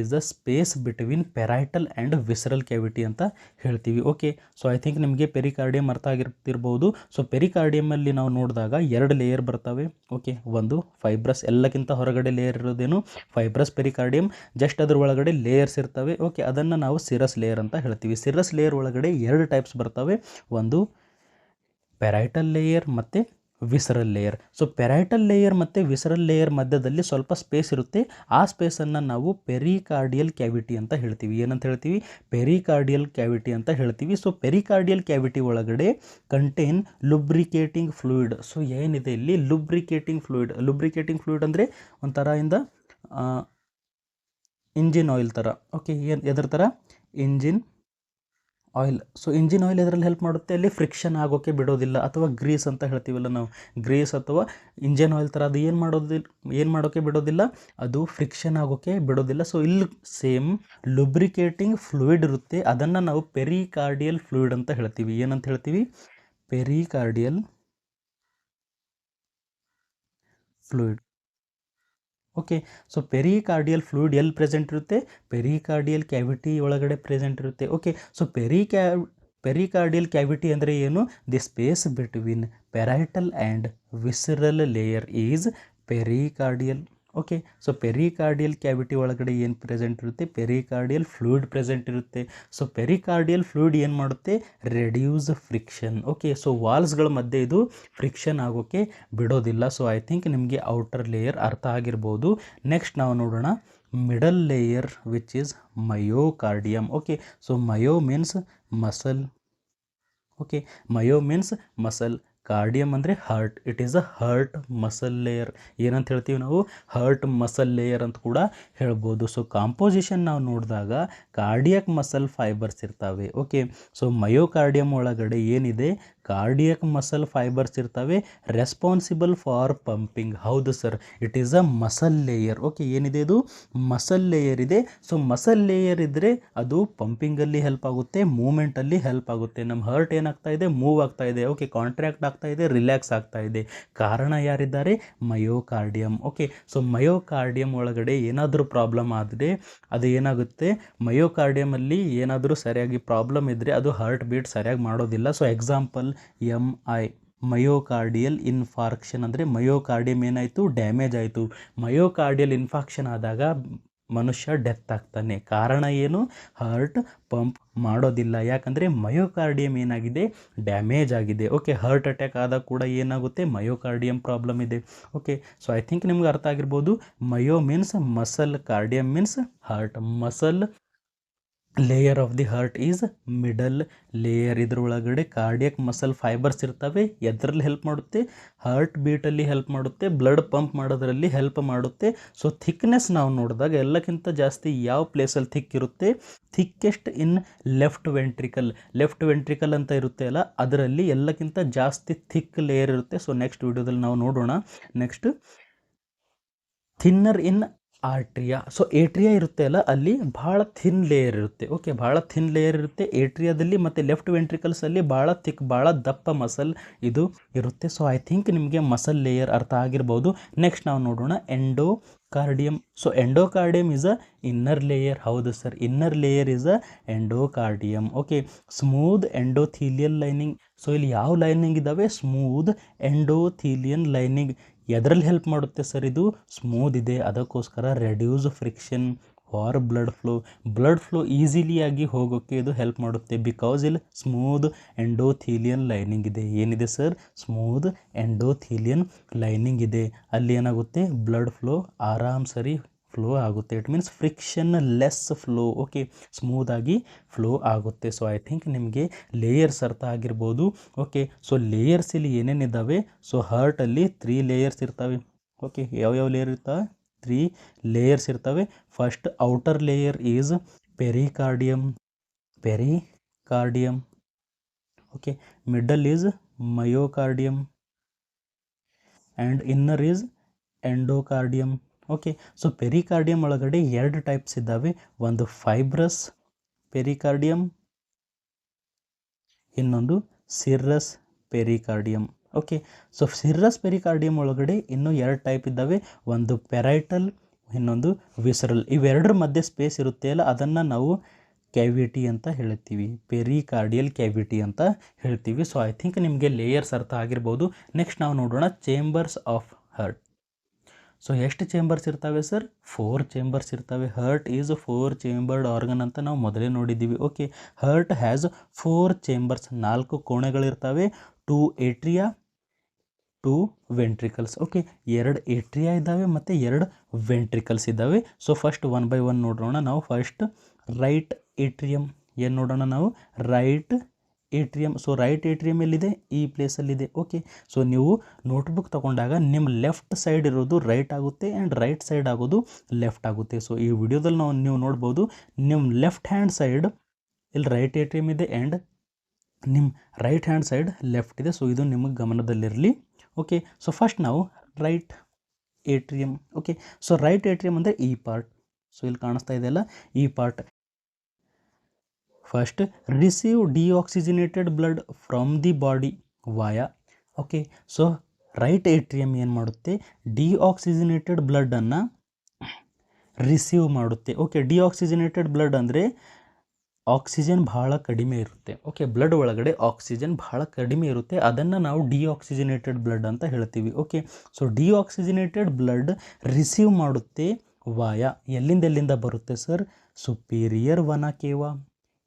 is the space between parietal and visceral cavity ಅಂತ ಹೇಳ್ತೀವಿ. ಓಕೆ, ಸೊ ಐ ಥಿಂಕ್ ನಿಮಗೆ ಪೆರಿಕಾರ್ಡಿಯಮ್ ಅರ್ಥ ಆಗಿರ್ತಿರ್ಬೋದು. ಸೊ ಪೆರಿಕಾರ್ಡಿಯಮಲ್ಲಿ ನಾವು ನೋಡಿದಾಗ 2 ಲೇಯರ್ ಬರ್ತವೆ. ಓಕೆ, ಒಂದು ಫೈಬ್ರಸ್, ಎಲ್ಲಕ್ಕಿಂತ ಹೊರಗಡೆ ಲೇಯರ್ ಇರೋದೇನು ಫೈಬ್ರಸ್ ಪೆರಿಕಾರ್ಡಿಯಮ್, ಜಸ್ಟ್ ಅದ್ರ ಒಳಗಡೆ ಲೇಯರ್ಸ್ ಇರ್ತವೆ. ಓಕೆ, ಅದನ್ನು ನಾವು ಸಿರಸ್ ಲೇಯರ್ ಅಂತ ಹೇಳ್ತೀವಿ. ಸಿರಸ್ ಲೇಯರ್ ಒಳಗಡೆ 2 ಟೈಪ್ಸ್ ಬರ್ತವೆ, ಒಂದು ಪೆರೈಟಲ್ ಲೇಯರ್ ಮತ್ತು visceral layer. So parietal layer ಮತ್ತು ವಿಸರಲ್ ಲೇಯರ್ ಮಧ್ಯದಲ್ಲಿ ಸ್ವಲ್ಪ ಸ್ಪೇಸ್ ಇರುತ್ತೆ. ಆ ಸ್ಪೇಸನ್ನು ನಾವು ಪೆರಿಕಾರ್ಡಿಯಲ್ ಕ್ಯಾವಿಟಿ ಅಂತ ಹೇಳ್ತೀವಿ. ಏನಂತ ಹೇಳ್ತೀವಿ, ಪೆರಿಕಾರ್ಡಿಯಲ್ ಕ್ಯಾವಿಟಿ ಅಂತ ಹೇಳ್ತೀವಿ. ಸೊ ಪೆರಿಕಾರ್ಡಿಯಲ್ ಕ್ಯಾವಿಟಿ ಒಳಗಡೆ ಕಂಟೇನ್ ಲುಬ್ರಿಕೇಟಿಂಗ್ ಫ್ಲೂಯಿಡ್. ಸೊ ಏನಿದೆ ಇಲ್ಲಿ ಲುಬ್ರಿಕೇಟಿಂಗ್ ಫ್ಲೂಯಿಡ್ ಅಂದರೆ ಒಂಥರ ಇಂಜಿನ್ ಆಯಿಲ್ ಥರ. ಓಕೆ, ಎದ್ರ ಥರ, engine oil. So engine oil ಇದರಲ್ಲಿ ಹೆಲ್ಪ್ ಮಾಡುತ್ತೆ, ಅಲ್ಲಿ ಫ್ರಿಕ್ಷನ್ ಆಗೋಕ್ಕೆ ಬಿಡೋದಿಲ್ಲ, ಅಥವಾ ಗ್ರೀಸ್ ಅಂತ ಹೇಳ್ತೀವಲ್ಲ ನಾವು, ಗ್ರೀಸ್ ಅಥವಾ ಇಂಜಿನ್ ಆಯಿಲ್ ಥರ ಅದು ಏನು ಮಾಡೋಕ್ಕೆ ಬಿಡೋದಿಲ್ಲ, ಅದು ಫ್ರಿಕ್ಷನ್ ಆಗೋಕ್ಕೆ ಬಿಡೋದಿಲ್ಲ. ಸೊ ಇಲ್ಲಿ ಸೇಮ್ ಲುಬ್ರಿಕೇಟಿಂಗ್ ಫ್ಲೂಯಿಡ್ ಇರುತ್ತೆ, ಅದನ್ನು ನಾವು ಪೆರಿಕಾರ್ಡಿಯಲ್ ಫ್ಲೂಯಿಡ್ ಅಂತ ಹೇಳ್ತೀವಿ. ಏನಂತ ಹೇಳ್ತೀವಿ? Pericardial fluid. Okay. So pericardial fluid ಎಲ್ಲಿ ಪ್ರೆಸೆಂಟ್ ಇರುತ್ತೆ? ಪೆರಿಕಾರ್ಡಿಯಲ್ ಕ್ಯಾವಿಟಿ ಒಳಗಡೆ ಪ್ರೆಸೆಂಟ್ ಇರುತ್ತೆ. ಓಕೆ. ಸೊ ಪೆರಿಕಾರ್ಡಿಯಲ್ ಕ್ಯಾವಿಟಿ ಅಂದರೆ ಏನು? The space between parietal and visceral layer is pericardial. Okay. So pericardial cavity ಒಳಗಡೆ ಏನು ಪ್ರೆಸೆಂಟ್ ಇರುತ್ತೆ? ಪೆರಿಕಾರ್ಡಿಯಲ್ ಫ್ಲೂಯಿಡ್ ಪ್ರೆಸೆಂಟ್ ಇರುತ್ತೆ. ಸೊ ಪೆರಿಕಾರ್ಡಿಯಲ್ ಫ್ಲೂಯಿಡ್ ಏನು ಮಾಡುತ್ತೆ? Reduce friction. ಓಕೆ. ಸೊ ವಾಲ್ಸ್ಗಳ ಮಧ್ಯೆ ಇದು ಫ್ರಿಕ್ಷನ್ ಆಗೋಕ್ಕೆ ಬಿಡೋದಿಲ್ಲ. ಸೊ ಐ ಥಿಂಕ್ ನಿಮಗೆ ಔಟರ್ ಲೇಯರ್ ಅರ್ಥ ಆಗಿರ್ಬೋದು. ನೆಕ್ಸ್ಟ್ ನಾವು ನೋಡೋಣ middle layer which is myocardium. Okay. So myo means muscle. Okay. Myo means muscle, cardium ಅಂದರೆ heart. It is a heart muscle layer. ಏನಂತ ಹೇಳ್ತೀವಿ ನಾವು? ಹಾರ್ಟ್ ಮಸಲ್ ಲೇಯರ್ ಅಂತ ಕೂಡ ಹೇಳ್ಬೋದು. ಸೊ ಕಾಂಪೋಸಿಷನ್ ನಾವು ನೋಡಿದಾಗ ಕಾರ್ಡಿಯಕ್ ಮಸಲ್ ಫೈಬರ್ಸ್ ಇರ್ತವೆ. ಓಕೆ. ಸೊ ಮಯೋಕಾರ್ಡಿಯಮ್ ಒಳಗಡೆ ಏನಿದೆ? ಕಾರ್ಡಿಯಕ್ ಮಸಲ್ ಫೈಬರ್ಸ್ ಇರ್ತವೆ, ರೆಸ್ಪಾನ್ಸಿಬಲ್ ಫಾರ್ ಪಂಪಿಂಗ್. ಹೌದು sir, it is a muscle layer. Okay. ಏನಿದೆ? ಇದು ಮಸಲ್ ಲೇಯರ್ ಇದೆ. ಸೊ ಮಸಲ್ ಲೇಯರ್ ಇದ್ದರೆ ಅದು ಪಂಪಿಂಗಲ್ಲಿ ಹೆಲ್ಪ್ ಆಗುತ್ತೆ, ಮೂಮೆಂಟಲ್ಲಿ ಹೆಲ್ಪ್ ಆಗುತ್ತೆ. ನಮ್ಮ ಹಾರ್ಟ್ ಏನಾಗ್ತಾ ಇದೆ? ಮೂವ್ ಆಗ್ತಾ ಇದೆ. ಓಕೆ. ಕಾಂಟ್ರಾಕ್ಟ್ ಆಗ್ತಾ ಇದೆ, ರಿಲ್ಯಾಕ್ಸ್ ಆಗ್ತಾ ಇದೆ. ಕಾರಣ ಯಾರಿದ್ದಾರೆ? ಮಯೋಕಾರ್ಡಿಯಮ್. ಓಕೆ. ಸೊ ಮಯೋಕಾರ್ಡಿಯಮ್ ಒಳಗಡೆ ಏನಾದರೂ ಪ್ರಾಬ್ಲಮ್ ಆದರೆ ಅದು ಏನಾಗುತ್ತೆ? ಮಯೋಕಾರ್ಡಿಯಮಲ್ಲಿ ಏನಾದರೂ ಸರಿಯಾಗಿ ಪ್ರಾಬ್ಲಮ್ ಇದ್ದರೆ ಅದು ಹಾರ್ಟ್ ಬೀಟ್ ಸರಿಯಾಗಿ ಮಾಡೋದಿಲ್ಲ. So example MI, myocardial infarction ಅಂದರೆ ಮಯೋಕಾರ್ಡಿಯಮ್ ಏನಾಯಿತು? ಡ್ಯಾಮೇಜ್ ಆಯಿತು. ಮಯೋಕಾರ್ಡಿಯಲ್ ಇನ್ಫಾಕ್ಷನ್ ಆದಾಗ ಮನುಷ್ಯ ಡೆತ್ ಆಗ್ತಾನೆ. ಕಾರಣ ಏನು? ಹಾರ್ಟ್ ಪಂಪ್ ಮಾಡೋದಿಲ್ಲ. ಯಾಕಂದರೆ ಮಯೋಕಾರ್ಡಿಯಮ್ ಏನಾಗಿದೆ? ಡ್ಯಾಮೇಜ್ ಆಗಿದೆ. ಓಕೆ. ಹಾರ್ಟ್ ಅಟ್ಯಾಕ್ ಆದಾಗ ಕೂಡ ಏನಾಗುತ್ತೆ? ಮಯೋಕಾರ್ಡಿಯಮ್ ಪ್ರಾಬ್ಲಮ್ ಇದೆ. ಓಕೆ. ಸೊ ಐ ಥಿಂಕ್ ನಿಮ್ಗೆ ಅರ್ಥ ಆಗಿರ್ಬೋದು. Myo means muscle, cardium means heart. Muscle layer of the heart is middle layer. ಇದರೊಳಗಡೆ ಕಾರ್ಡಿಯಕ್ ಮಸಲ್ ಫೈಬರ್ಸ್ ಇರ್ತವೆ. ಎದರಲ್ಲಿ ಹೆಲ್ಪ್ ಮಾಡುತ್ತೆ? ಹಾರ್ಟ್ ಬೀಟಲ್ಲಿ ಹೆಲ್ಪ್ ಮಾಡುತ್ತೆ, ಬ್ಲಡ್ ಪಂಪ್ ಮಾಡೋದರಲ್ಲಿ ಹೆಲ್ಪ್ ಮಾಡುತ್ತೆ. ಸೊ ಥಿಕ್ನೆಸ್ ನಾವು ನೋಡಿದಾಗ ಎಲ್ಲಕ್ಕಿಂತ ಜಾಸ್ತಿ ಯಾವ ಪ್ಲೇಸಲ್ಲಿ ಥಿಕ್ ಇರುತ್ತೆ? Thickest in left ventricle. Left ventricle ಅಂತ ಇರುತ್ತೆ ಅಲ್ಲ, ಅದರಲ್ಲಿ ಎಲ್ಲಕ್ಕಿಂತ ಜಾಸ್ತಿ ಥಿಕ್ ಲೇಯರ್ ಇರುತ್ತೆ. ಸೊ ನೆಕ್ಸ್ಟ್ ವಿಡಿಯೋದಲ್ಲಿ ನಾವು ನೋಡೋಣ. ನೆಕ್ಸ್ಟ್ ಥಿನ್ನರ್ ಇನ್ ಆರ್ಟ್ರಿಯಾ. ಸೊ ಏಟ್ರಿಯಾ ಇರುತ್ತೆ ಅಲ್ಲ, ಅಲ್ಲಿ ಭಾಳ ಥಿನ್ ಲೇಯರ್ ಇರುತ್ತೆ. ಓಕೆ. ಭಾಳ ಥಿನ್ ಲೇಯರ್ ಇರುತ್ತೆ ಏಟ್ರಿಯಾದಲ್ಲಿ, ಮತ್ತು ಲೆಫ್ಟ್ ವೆಂಟ್ರಿಕಲ್ಸಲ್ಲಿ ಭಾಳ ಥಿಕ್, ಭಾಳ ದಪ್ಪ ಮಸಲ್ ಇದು ಇರುತ್ತೆ. ಸೊ ಐ ಥಿಂಕ್ ನಿಮಗೆ ಮಸಲ್ ಲೇಯರ್ ಅರ್ಥ ಆಗಿರ್ಬೋದು. ನೆಕ್ಸ್ಟ್ ನಾವು ನೋಡೋಣ endocardium. So endocardium is a inner layer. ಹೌದು sir, inner layer is a endocardium. Okay. Smooth endothelial lining. So ಇಲ್ಲಿ ಯಾವ ಲೈನಿಂಗ್ ಇದ್ದಾವೆ? Smooth endothelial lining. ಎದರಲ್ಲಿ ಹೆಲ್ಪ್ ಮಾಡುತ್ತೆ ಸರ್? ಇದು ಸ್ಮೂತ್ ಇದೆ, ಅದಕ್ಕೋಸ್ಕರ reduce friction for blood flow ಈಸಿಲಿಯಾಗಿ ಹೋಗೋಕ್ಕೆ ಇದು ಹೆಲ್ಪ್ ಮಾಡುತ್ತೆ. ಬಿಕಾಸ್ ಇಲ್ಲಿ ಸ್ಮೂತ್ ಎಂಡೋಥೀಲಿಯನ್ ಲೈನಿಂಗ್ ಇದೆ. ಏನಿದೆ ಸರ್? ಸ್ಮೂತ್ ಎಂಡೋಥೀಲಿಯನ್ ಲೈನಿಂಗ್ ಇದೆ. ಅಲ್ಲಿ ಏನಾಗುತ್ತೆ? ಬ್ಲಡ್ ಫ್ಲೋ ಆರಾಮ್ ಸರಿ ಫ್ಲೋ ಆಗುತ್ತೆ. It means friction less flow. Okay. ಸ್ಮೂದಾಗಿ ಫ್ಲೋ ಆಗುತ್ತೆ. ಸೊ ಐ ಥಿಂಕ್ ನಿಮಗೆ ಲೇಯರ್ಸ್ ಅರ್ಥ ಆಗಿರ್ಬೋದು. ಓಕೆ. ಸೊ ಲೇಯರ್ಸ್ ಇಲ್ಲಿ ಏನೇನಿದ್ದಾವೆ? ಸೊ ಹಾರ್ಟಲ್ಲಿ 3 ಲೇಯರ್ಸ್ ಇರ್ತವೆ. ಓಕೆ. ಯಾವ್ಯಾವ ಲೇಯರ್ ಇರ್ತವೆ? 3 ಲೇಯರ್ಸ್ ಇರ್ತವೆ. First outer layer is pericardium. Okay. Middle is myocardium and inner is endocardium. Okay. So pericardium ಒಳಗಡೆ 2 ಟೈಪ್ಸ್ ಇದ್ದಾವೆ. ಒಂದು ಫೈಬ್ರಸ್ ಪೆರಿಕಾರ್ಡಿಯಮ್, ಇನ್ನೊಂದು serous pericardium. Okay. So serous pericardium ಒಳಗಡೆ ಇನ್ನೂ 2 ಟೈಪ್ ಇದ್ದಾವೆ. ಒಂದು ಪೆರೈಟಲ್, ಇನ್ನೊಂದು ವಿಸರಲ್. ಇವೆರಡರ ಮಧ್ಯೆ ಸ್ಪೇಸ್ ಇರುತ್ತೆ ಅಲ್ಲ, ಅದನ್ನು ನಾವು ಕ್ಯಾವಿಟಿ ಅಂತ ಹೇಳ್ತೀವಿ, ಪೆರಿಕಾರ್ಡಿಯಲ್ ಕ್ಯಾವಿಟಿ ಅಂತ ಹೇಳ್ತೀವಿ. ಸೊ ಐ ಥಿಂಕ್ ನಿಮಗೆ ಲೇಯರ್ಸ್ ಅರ್ಥ ಆಗಿರ್ಬೋದು. ನೆಕ್ಸ್ಟ್ ನಾವು ನೋಡೋಣ ಚೇಂಬರ್ಸ್ ಆಫ್ ಹಾರ್ಟ್. ಸೊ ಎಷ್ಟು ಚೇಂಬರ್ಸ್ ಇರ್ತವೆ ಸರ್? 4 ಚೇಂಬರ್ಸ್ ಇರ್ತವೆ. ಹಾರ್ಟ್ ಈಸ್ 4 ಚೇಂಬರ್ಡ್ ಆರ್ಗನ್ ಅಂತ ನಾವು ಮೊದಲೇ ನೋಡಿದ್ದೀವಿ. Okay. Heart has 4 chambers, 4 ಕೋಣೆಗಳಿರ್ತವೆ. 2 atria, 2 ventricles. Okay. 2 atria ಇದ್ದಾವೆ ಮತ್ತು 2 ವೆಂಟ್ರಿಕಲ್ಸ್ ಇದ್ದಾವೆ. ಸೊ ಫಸ್ಟ್ 1 by 1 ನೋಡೋಣ ನಾವು. First right ಏಟ್ರಿಯಮ್. ಏನು ನೋಡೋಣ ನಾವು? Right atrium. ಸೊ ರೈಟ್ ಏಟ್ರಿಯಮ್ ಎಲ್ಲಿದೆ? ಈ ಪ್ಲೇಸಲ್ಲಿದೆ. ಓಕೆ. ಸೊ ನೀವು ನೋಟ್ಬುಕ್ ತೊಗೊಂಡಾಗ ನಿಮ್ಮ ಲೆಫ್ಟ್ ಸೈಡ್ ಇರೋದು ರೈಟ್ ಆಗುತ್ತೆ ಆ್ಯಂಡ್ ರೈಟ್ ಸೈಡ್ ಆಗೋದು ಲೆಫ್ಟ್ ಆಗುತ್ತೆ. ಸೊ ಈ ವಿಡಿಯೋದಲ್ಲಿ ನೀವು ನೋಡ್ಬೋದು, ನಿಮ್ಮ ಲೆಫ್ಟ್ ಹ್ಯಾಂಡ್ ಸೈಡ್ ಇಲ್ಲಿ ರೈಟ್ ಏಟ್ರಿಯಮ್ ಇದೆ ಆ್ಯಂಡ್ ನಿಮ್ಮ ರೈಟ್ ಹ್ಯಾಂಡ್ ಸೈಡ್ ಲೆಫ್ಟ್ ಇದೆ. ಸೊ ಇದು ನಿಮಗೆ ಗಮನದಲ್ಲಿರಲಿ. ಓಕೆ, ಸೊ ಫಸ್ಟ್ ನಾವು right atrium. Okay, so right ಏಟ್ರಿಯಮ್ ಅಂದರೆ ಈ ಪಾರ್ಟ್. ಸೊ ಇಲ್ಲಿ ಕಾಣಿಸ್ತಾ ಇದೆಯಲ್ಲ ಈ part. First receive deoxygenated blood from the body ವಾಯಾ. Okay, so right ಏಟ್ರಿಯಮ್ ಏನು ಮಾಡುತ್ತೆ, ಡಿಆಕ್ಸಿಜನೇಟೆಡ್ ಬ್ಲಡ್ಡನ್ನು ರಿಸೀವ್ ಮಾಡುತ್ತೆ. ಓಕೆ, ಡಿಆಕ್ಸಿಜನೇಟೆಡ್ ಬ್ಲಡ್ ಅಂದರೆ ಆಕ್ಸಿಜನ್ ಬಹಳ ಕಡಿಮೆ ಇರುತ್ತೆ. ಓಕೆ, ಬ್ಲಡ್ ಒಳಗಡೆ ಆಕ್ಸಿಜನ್ ಬಹಳ ಕಡಿಮೆ ಇರುತ್ತೆ, ಅದನ್ನು ನಾವು ಡಿಆಕ್ಸಿಜನೇಟೆಡ್ ಬ್ಲಡ್ ಅಂತ ಹೇಳ್ತೀವಿ. Okay, so deoxygenated blood receive ಮಾಡುತ್ತೆ ವಾಯ ಎಲ್ಲಿಂದ ಬರುತ್ತೆ sir, superior vena cava,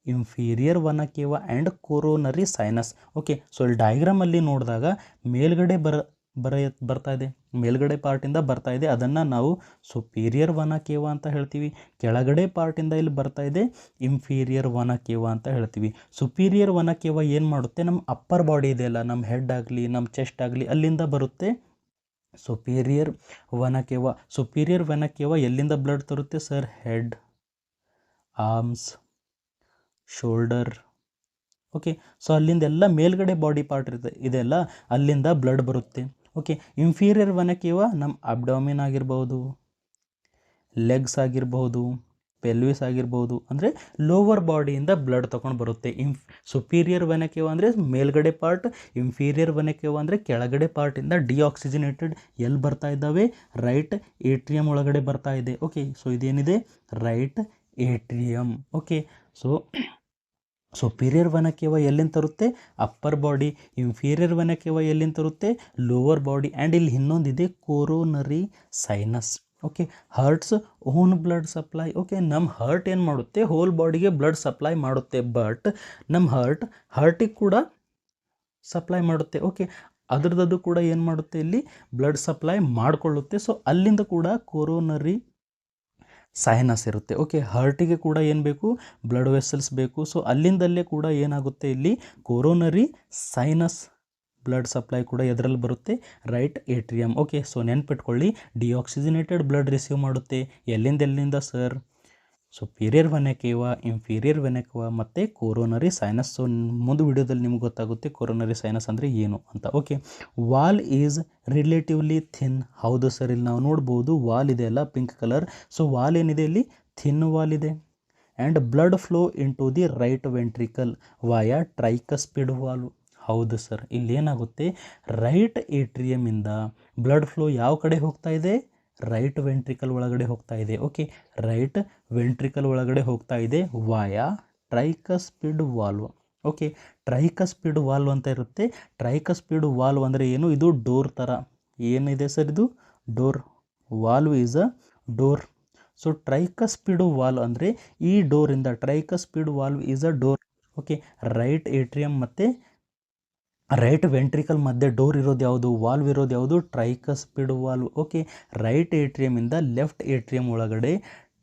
inferior vena cava and coronary sinus. Okay, so ಇಲ್ಲಿ ಡಯಾಗ್ರಾಮಲ್ಲಿ ನೋಡಿದಾಗ ಮೇಲ್ಗಡೆ ಬರ್ತಾ ಇದೆ, ಮೇಲ್ಗಡೆ ಪಾರ್ಟಿಂದ ಬರ್ತಾ ಇದೆ, ಅದನ್ನು ನಾವು ಸುಪೀರಿಯರ್ ವನಾ ಕೇವಾ ಅಂತ ಹೇಳ್ತೀವಿ. ಕೆಳಗಡೆ ಪಾರ್ಟಿಂದ ಇಲ್ಲಿ ಬರ್ತಾ ಇದೆ ಇನ್ಫೀರಿಯರ್ ವನಾ ಕೇವಾ ಅಂತ ಹೇಳ್ತೀವಿ. ಸುಪೀರಿಯರ್ ವನಾ ಕೇವಾ ಏನು ಮಾಡುತ್ತೆ, ನಮ್ಮ ಅಪ್ಪರ್ ಬಾಡಿ ಇದೆಯಲ್ಲ, ನಮ್ಮ ಹೆಡ್ ಆಗಲಿ ನಮ್ಮ ಚೆಸ್ಟ್ ಆಗಲಿ ಅಲ್ಲಿಂದ ಬರುತ್ತೆ superior vena ಕೇವಾ. Superior vena cava ಎಲ್ಲಿಂದ ಬ್ಲಡ್ ತರುತ್ತೆ sir, head, arms, shoulder. Okay, so ಅಲ್ಲಿಂದ ಎಲ್ಲ ಮೇಲ್ಗಡೆ ಬಾಡಿ ಪಾರ್ಟ್ ಇದೆಲ್ಲ ಅಲ್ಲಿಂದ ಬ್ಲಡ್ ಬರುತ್ತೆ. ಓಕೆ, ಇನ್ಫೀರಿಯರ್ ವನಾ ಕೇವಾ ನಮ್ಮ ಅಬ್ಡಾಮಿನ್ ಆಗಿರ್ಬೋದು, ಲೆಗ್ಸ್ ಆಗಿರ್ಬೋದು, ಪೆಲ್ವಿಸ್ ಆಗಿರ್ಬೋದು, ಅಂದರೆ ಲೋವರ್ ಬಾಡಿಯಿಂದ ಬ್ಲಡ್ ತೊಗೊಂಡು ಬರುತ್ತೆ. ಸುಪೀರಿಯರ್ ವನಾ ಕೇವಾ ಅಂದರೆ ಮೇಲ್ಗಡೆ ಪಾರ್ಟ್, ಇನ್ಫೀರಿಯರ್ ವನಾ ಕೇವಾ ಅಂದರೆ ಕೆಳಗಡೆ ಪಾರ್ಟಿಂದ ಡಿಆಕ್ಸಿಜನೇಟೆಡ್ ಎಲ್ಲಿ ಬರ್ತಾ ಇದ್ದಾವೆ, ರೈಟ್ ಏಟ್ರಿಯಮ್ ಒಳಗಡೆ ಬರ್ತಾ ಇದೆ. ಓಕೆ, ಸೊ ಇದೇನಿದೆ right atrium. Okay, so superior vena cava ಎಲ್ಲಿಂದ ತರುತ್ತೆ, upper body. Inferior vena cava ಎಲ್ಲಿಂದ ತರುತ್ತೆ, ಲೋವರ್ ಬಾಡಿ. ಆ್ಯಂಡ್ ಇಲ್ಲಿ ಇನ್ನೊಂದಿದೆ coronary sinus. Okay, heart's own blood supply. Okay, ನಮ್ಮ ಹಾರ್ಟ್ ಏನು ಮಾಡುತ್ತೆ, ಹೋಲ್ ಬಾಡಿಗೆ ಬ್ಲಡ್ ಸಪ್ಲೈ ಮಾಡುತ್ತೆ, ಬಟ್ ನಮ್ಮ ಹಾರ್ಟಿಗೆ ಕೂಡ ಸಪ್ಲೈ ಮಾಡುತ್ತೆ. ಓಕೆ, ಅದ್ರದ್ದು ಕೂಡ ಏನು ಮಾಡುತ್ತೆ, ಇಲ್ಲಿ ಬ್ಲಡ್ ಸಪ್ಲೈ ಮಾಡಿಕೊಳ್ಳುತ್ತೆ. ಸೊ ಅಲ್ಲಿಂದ ಕೂಡ ಕೊರೋನರಿ ಸೈನಸ್ ಇರುತ್ತೆ. ಓಕೆ, ಹಾರ್ಟಿಗೆ ಕೂಡ ಏನು ಬೇಕು, ಬ್ಲಡ್ ವೆಸಲ್ಸ್ ಬೇಕು. ಸೊ ಅಲ್ಲಿಂದಲ್ಲೇ ಕೂಡ ಏನಾಗುತ್ತೆ, ಇಲ್ಲಿ ಕೊರೋನರಿ ಸೈನಸ್ ಬ್ಲಡ್ ಸಪ್ಲೈ ಕೂಡ ಎದರಲ್ಲಿ ಬರುತ್ತೆ, ರೈಟ್ ಏಟ್ರಿಯಮ್. ಓಕೆ, ಸೊ ನೆನ್ಪಿಟ್ಕೊಳ್ಳಿ, ಡಿಆಕ್ಸಿಜನೇಟೆಡ್ ಬ್ಲಡ್ ರಿಸೀವ್ ಮಾಡುತ್ತೆ ಎಲ್ಲಿಂದ sir, superior vena cava, inferior vena ಕೇವಾ ಮತ್ತು ಕೊರೋನರಿ ಸೈನಸ್. ಸೊ ಮುಂದೆ ವಿಡಿಯೋದಲ್ಲಿ ನಿಮ್ಗೆ ಗೊತ್ತಾಗುತ್ತೆ ಕೊರೋನರಿ ಸೈನಸ್ ಅಂದರೆ ಏನು ಅಂತ. Okay, wall is relatively thin. ಹೌದು ಸರ್, ಇಲ್ಲಿ ನಾವು ನೋಡ್ಬೋದು ವಾಲ್ ಇದೆ ಅಲ್ಲ ಪಿಂಕ್ ಕಲರ್. ಸೊ ವಾಲ್ ಏನಿದೆ ಇಲ್ಲಿ ಥಿನ್ ವಾಲ್ ಇದೆ. And blood flow in to the right ventricle via tricuspid valve. ಹೌದು ಸರ್, ಇಲ್ಲೇನಾಗುತ್ತೆ, ರೈಟ್ ಏಟ್ರಿಯಮಿಂದ ಬ್ಲಡ್ ಫ್ಲೋ ಯಾವ ಕಡೆ ಹೋಗ್ತಾ ಇದೆ, ರೈಟ್ ವೆಂಟ್ರಿಕಲ್ ಒಳಗಡೆ ಹೋಗ್ತಾ ಇದೆ. ಓಕೆ, ರೈಟ್ ವೆಂಟ್ರಿಕಲ್ ಒಳಗಡೆ ಹೋಗ್ತಾ ಇದೆ ವಾಯಾ ಟ್ರೈಕಸ್ಪಿಡ್ ವಾಲ್ವ್. ಓಕೆ, ಟ್ರೈಕಸ್ಪಿಡ್ ವಾಲ್ವ್ ಅಂತ ಇರುತ್ತೆ. ಟ್ರೈಕಸ್ಪಿಡ್ ವಾಲ್ವ್ ಅಂದರೆ ಏನು, ಇದು ಡೋರ್ ಥರ ಏನಿದೆ ಸರ್, ಇದು door. Valve is a door. So tricuspid valve ಅಂದರೆ ಈ ಡೋರಿಂದ, tricuspid valve is a door. Okay, right atrium ಮತ್ತು ರೈಟ್ ವೆಂಟ್ರಿಕಲ್ ಮಧ್ಯೆ ಡೋರ್ ಇರೋದು ಯಾವುದು, ವಾಲ್ವ್ ಇರೋದು ಯಾವುದು, ಟ್ರೈಕಸ್ಪಿಡ್ ವಾಲ್ವ್. ಓಕೆ, ರೈಟ್ ಏಟ್ರಿಯಮಿಂದ ಲೆಫ್ಟ್ ಏಟ್ರಿಯಮ್ ಒಳಗಡೆ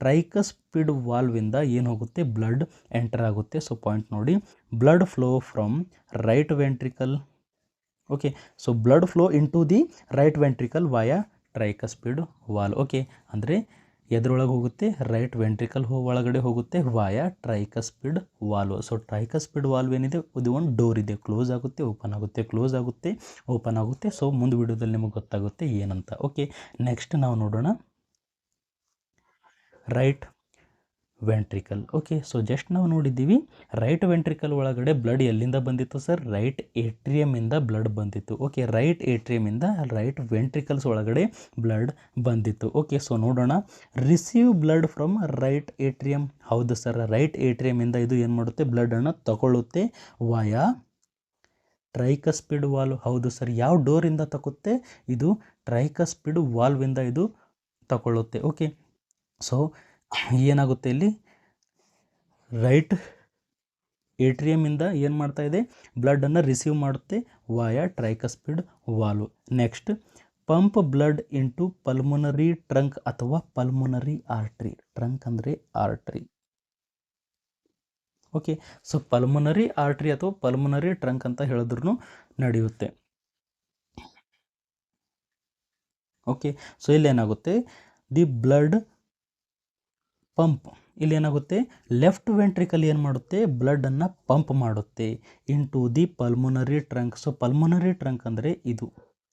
ಟ್ರೈಕಸ್ಪಿಡ್ ವಾಲ್ವಿಂದ ಏನು ಹೋಗುತ್ತೆ, ಬ್ಲಡ್ ಎಂಟರ್ ಆಗುತ್ತೆ. ಸೊ ಪಾಯಿಂಟ್ ನೋಡಿ, blood flow from right ventricle. Okay, so blood flow in to the right ventricle via tricuspid valve. Okay, ಅಂದರೆ ಎದ್ರೊಳಗೆ ಹೋಗುತ್ತೆ, ರೈಟ್ ವೆಂಟ್ರಿಕಲ್ ಒಳಗಡೆ ಹೋಗುತ್ತೆ via tricuspid valve. So tricuspid valve ಏನಿದೆ, ಇದು ಒಂದು ಡೋರ್ ಇದೆ, ಕ್ಲೋಸ್ ಆಗುತ್ತೆ, ಓಪನ್ ಆಗುತ್ತೆ, ಕ್ಲೋಸ್ ಆಗುತ್ತೆ, ಓಪನ್ ಆಗುತ್ತೆ. ಸೊ ಮುಂದೆ ವಿಡಿಯೋದಲ್ಲಿ ನಿಮಗೆ ಗೊತ್ತಾಗುತ್ತೆ ಏನಂತ. ಓಕೆ, ನೆಕ್ಸ್ಟ್ ನಾವು ನೋಡೋಣ right ventricle. Okay, so just ನಾವು ನೋಡಿದ್ದೀವಿ ರೈಟ್ ವೆಂಟ್ರಿಕಲ್ ಒಳಗಡೆ ಬ್ಲಡ್ ಎಲ್ಲಿಂದ ಬಂದಿತ್ತು ಸರ್, ರೈಟ್ ಏಟ್ರಿಯಮಿಂದ ಬ್ಲಡ್ ಬಂದಿತ್ತು. ಓಕೆ, ರೈಟ್ ಏಟ್ರಿಯಮಿಂದ ರೈಟ್ ವೆಂಟ್ರಿಕಲ್ಸ್ ಒಳಗಡೆ ಬ್ಲಡ್ ಬಂದಿತ್ತು. ಓಕೆ, ಸೊ ನೋಡೋಣ, receive blood from right atrium. ಹೌದು ಸರ್, ರೈಟ್ ಏಟ್ರಿಯಮಿಂದ ಇದು ಏನು ಮಾಡುತ್ತೆ, ಬ್ಲಡನ್ನು ತಗೊಳ್ಳುತ್ತೆ ವಾಯಾ ಟ್ರೈಕಸ್ಪಿಡ್ ವಾಲ್ವ್. ಹೌದು ಸರ್, ಯಾವ ಡೋರಿಂದ ತಗೊತ್ತೆ, ಇದು ಟ್ರೈಕಸ್ಪಿಡ್ ವಾಲ್ವಿಂದ ಇದು ತಗೊಳ್ಳುತ್ತೆ. ಓಕೆ, ಸೊ ಏನಾಗುತ್ತೆ, ಇಲ್ಲಿ ರೈಟ್ ಏಟ್ರಿಯಮಿಂದ ಏನು ಮಾಡ್ತಾ ಇದೆ, ಬ್ಲಡನ್ನು ರಿಸೀವ್ ಮಾಡುತ್ತೆ via tricuspid valve. Next, pump blood into pulmonary trunk ಅಥವಾ ಪಲ್ಮೊನರಿ ಆರ್ಟ್ರಿ. ಟ್ರಂಕ್ ಅಂದರೆ artery. Okay, so pulmonary artery ಅಥವಾ ಪಲ್ಮೊನರಿ ಟ್ರಂಕ್ ಅಂತ ಹೇಳಿದ್ರು ನಡೆಯುತ್ತೆ. ಓಕೆ, ಸೊ ಇಲ್ಲೇನಾಗುತ್ತೆ, ದಿ ಬ್ಲಡ್ ಪಂಪ್ ಇಲ್ಲಿ ಏನಾಗುತ್ತೆ, ಲೆಫ್ಟ್ ವೆಂಟ್ರಿಕಲ್ ಏನು ಮಾಡುತ್ತೆ, ಬ್ಲಡನ್ನು ಪಂಪ್ ಮಾಡುತ್ತೆ in to the pulmonary trunk. So pulmonary trunk ಅಂದರೆ ಇದು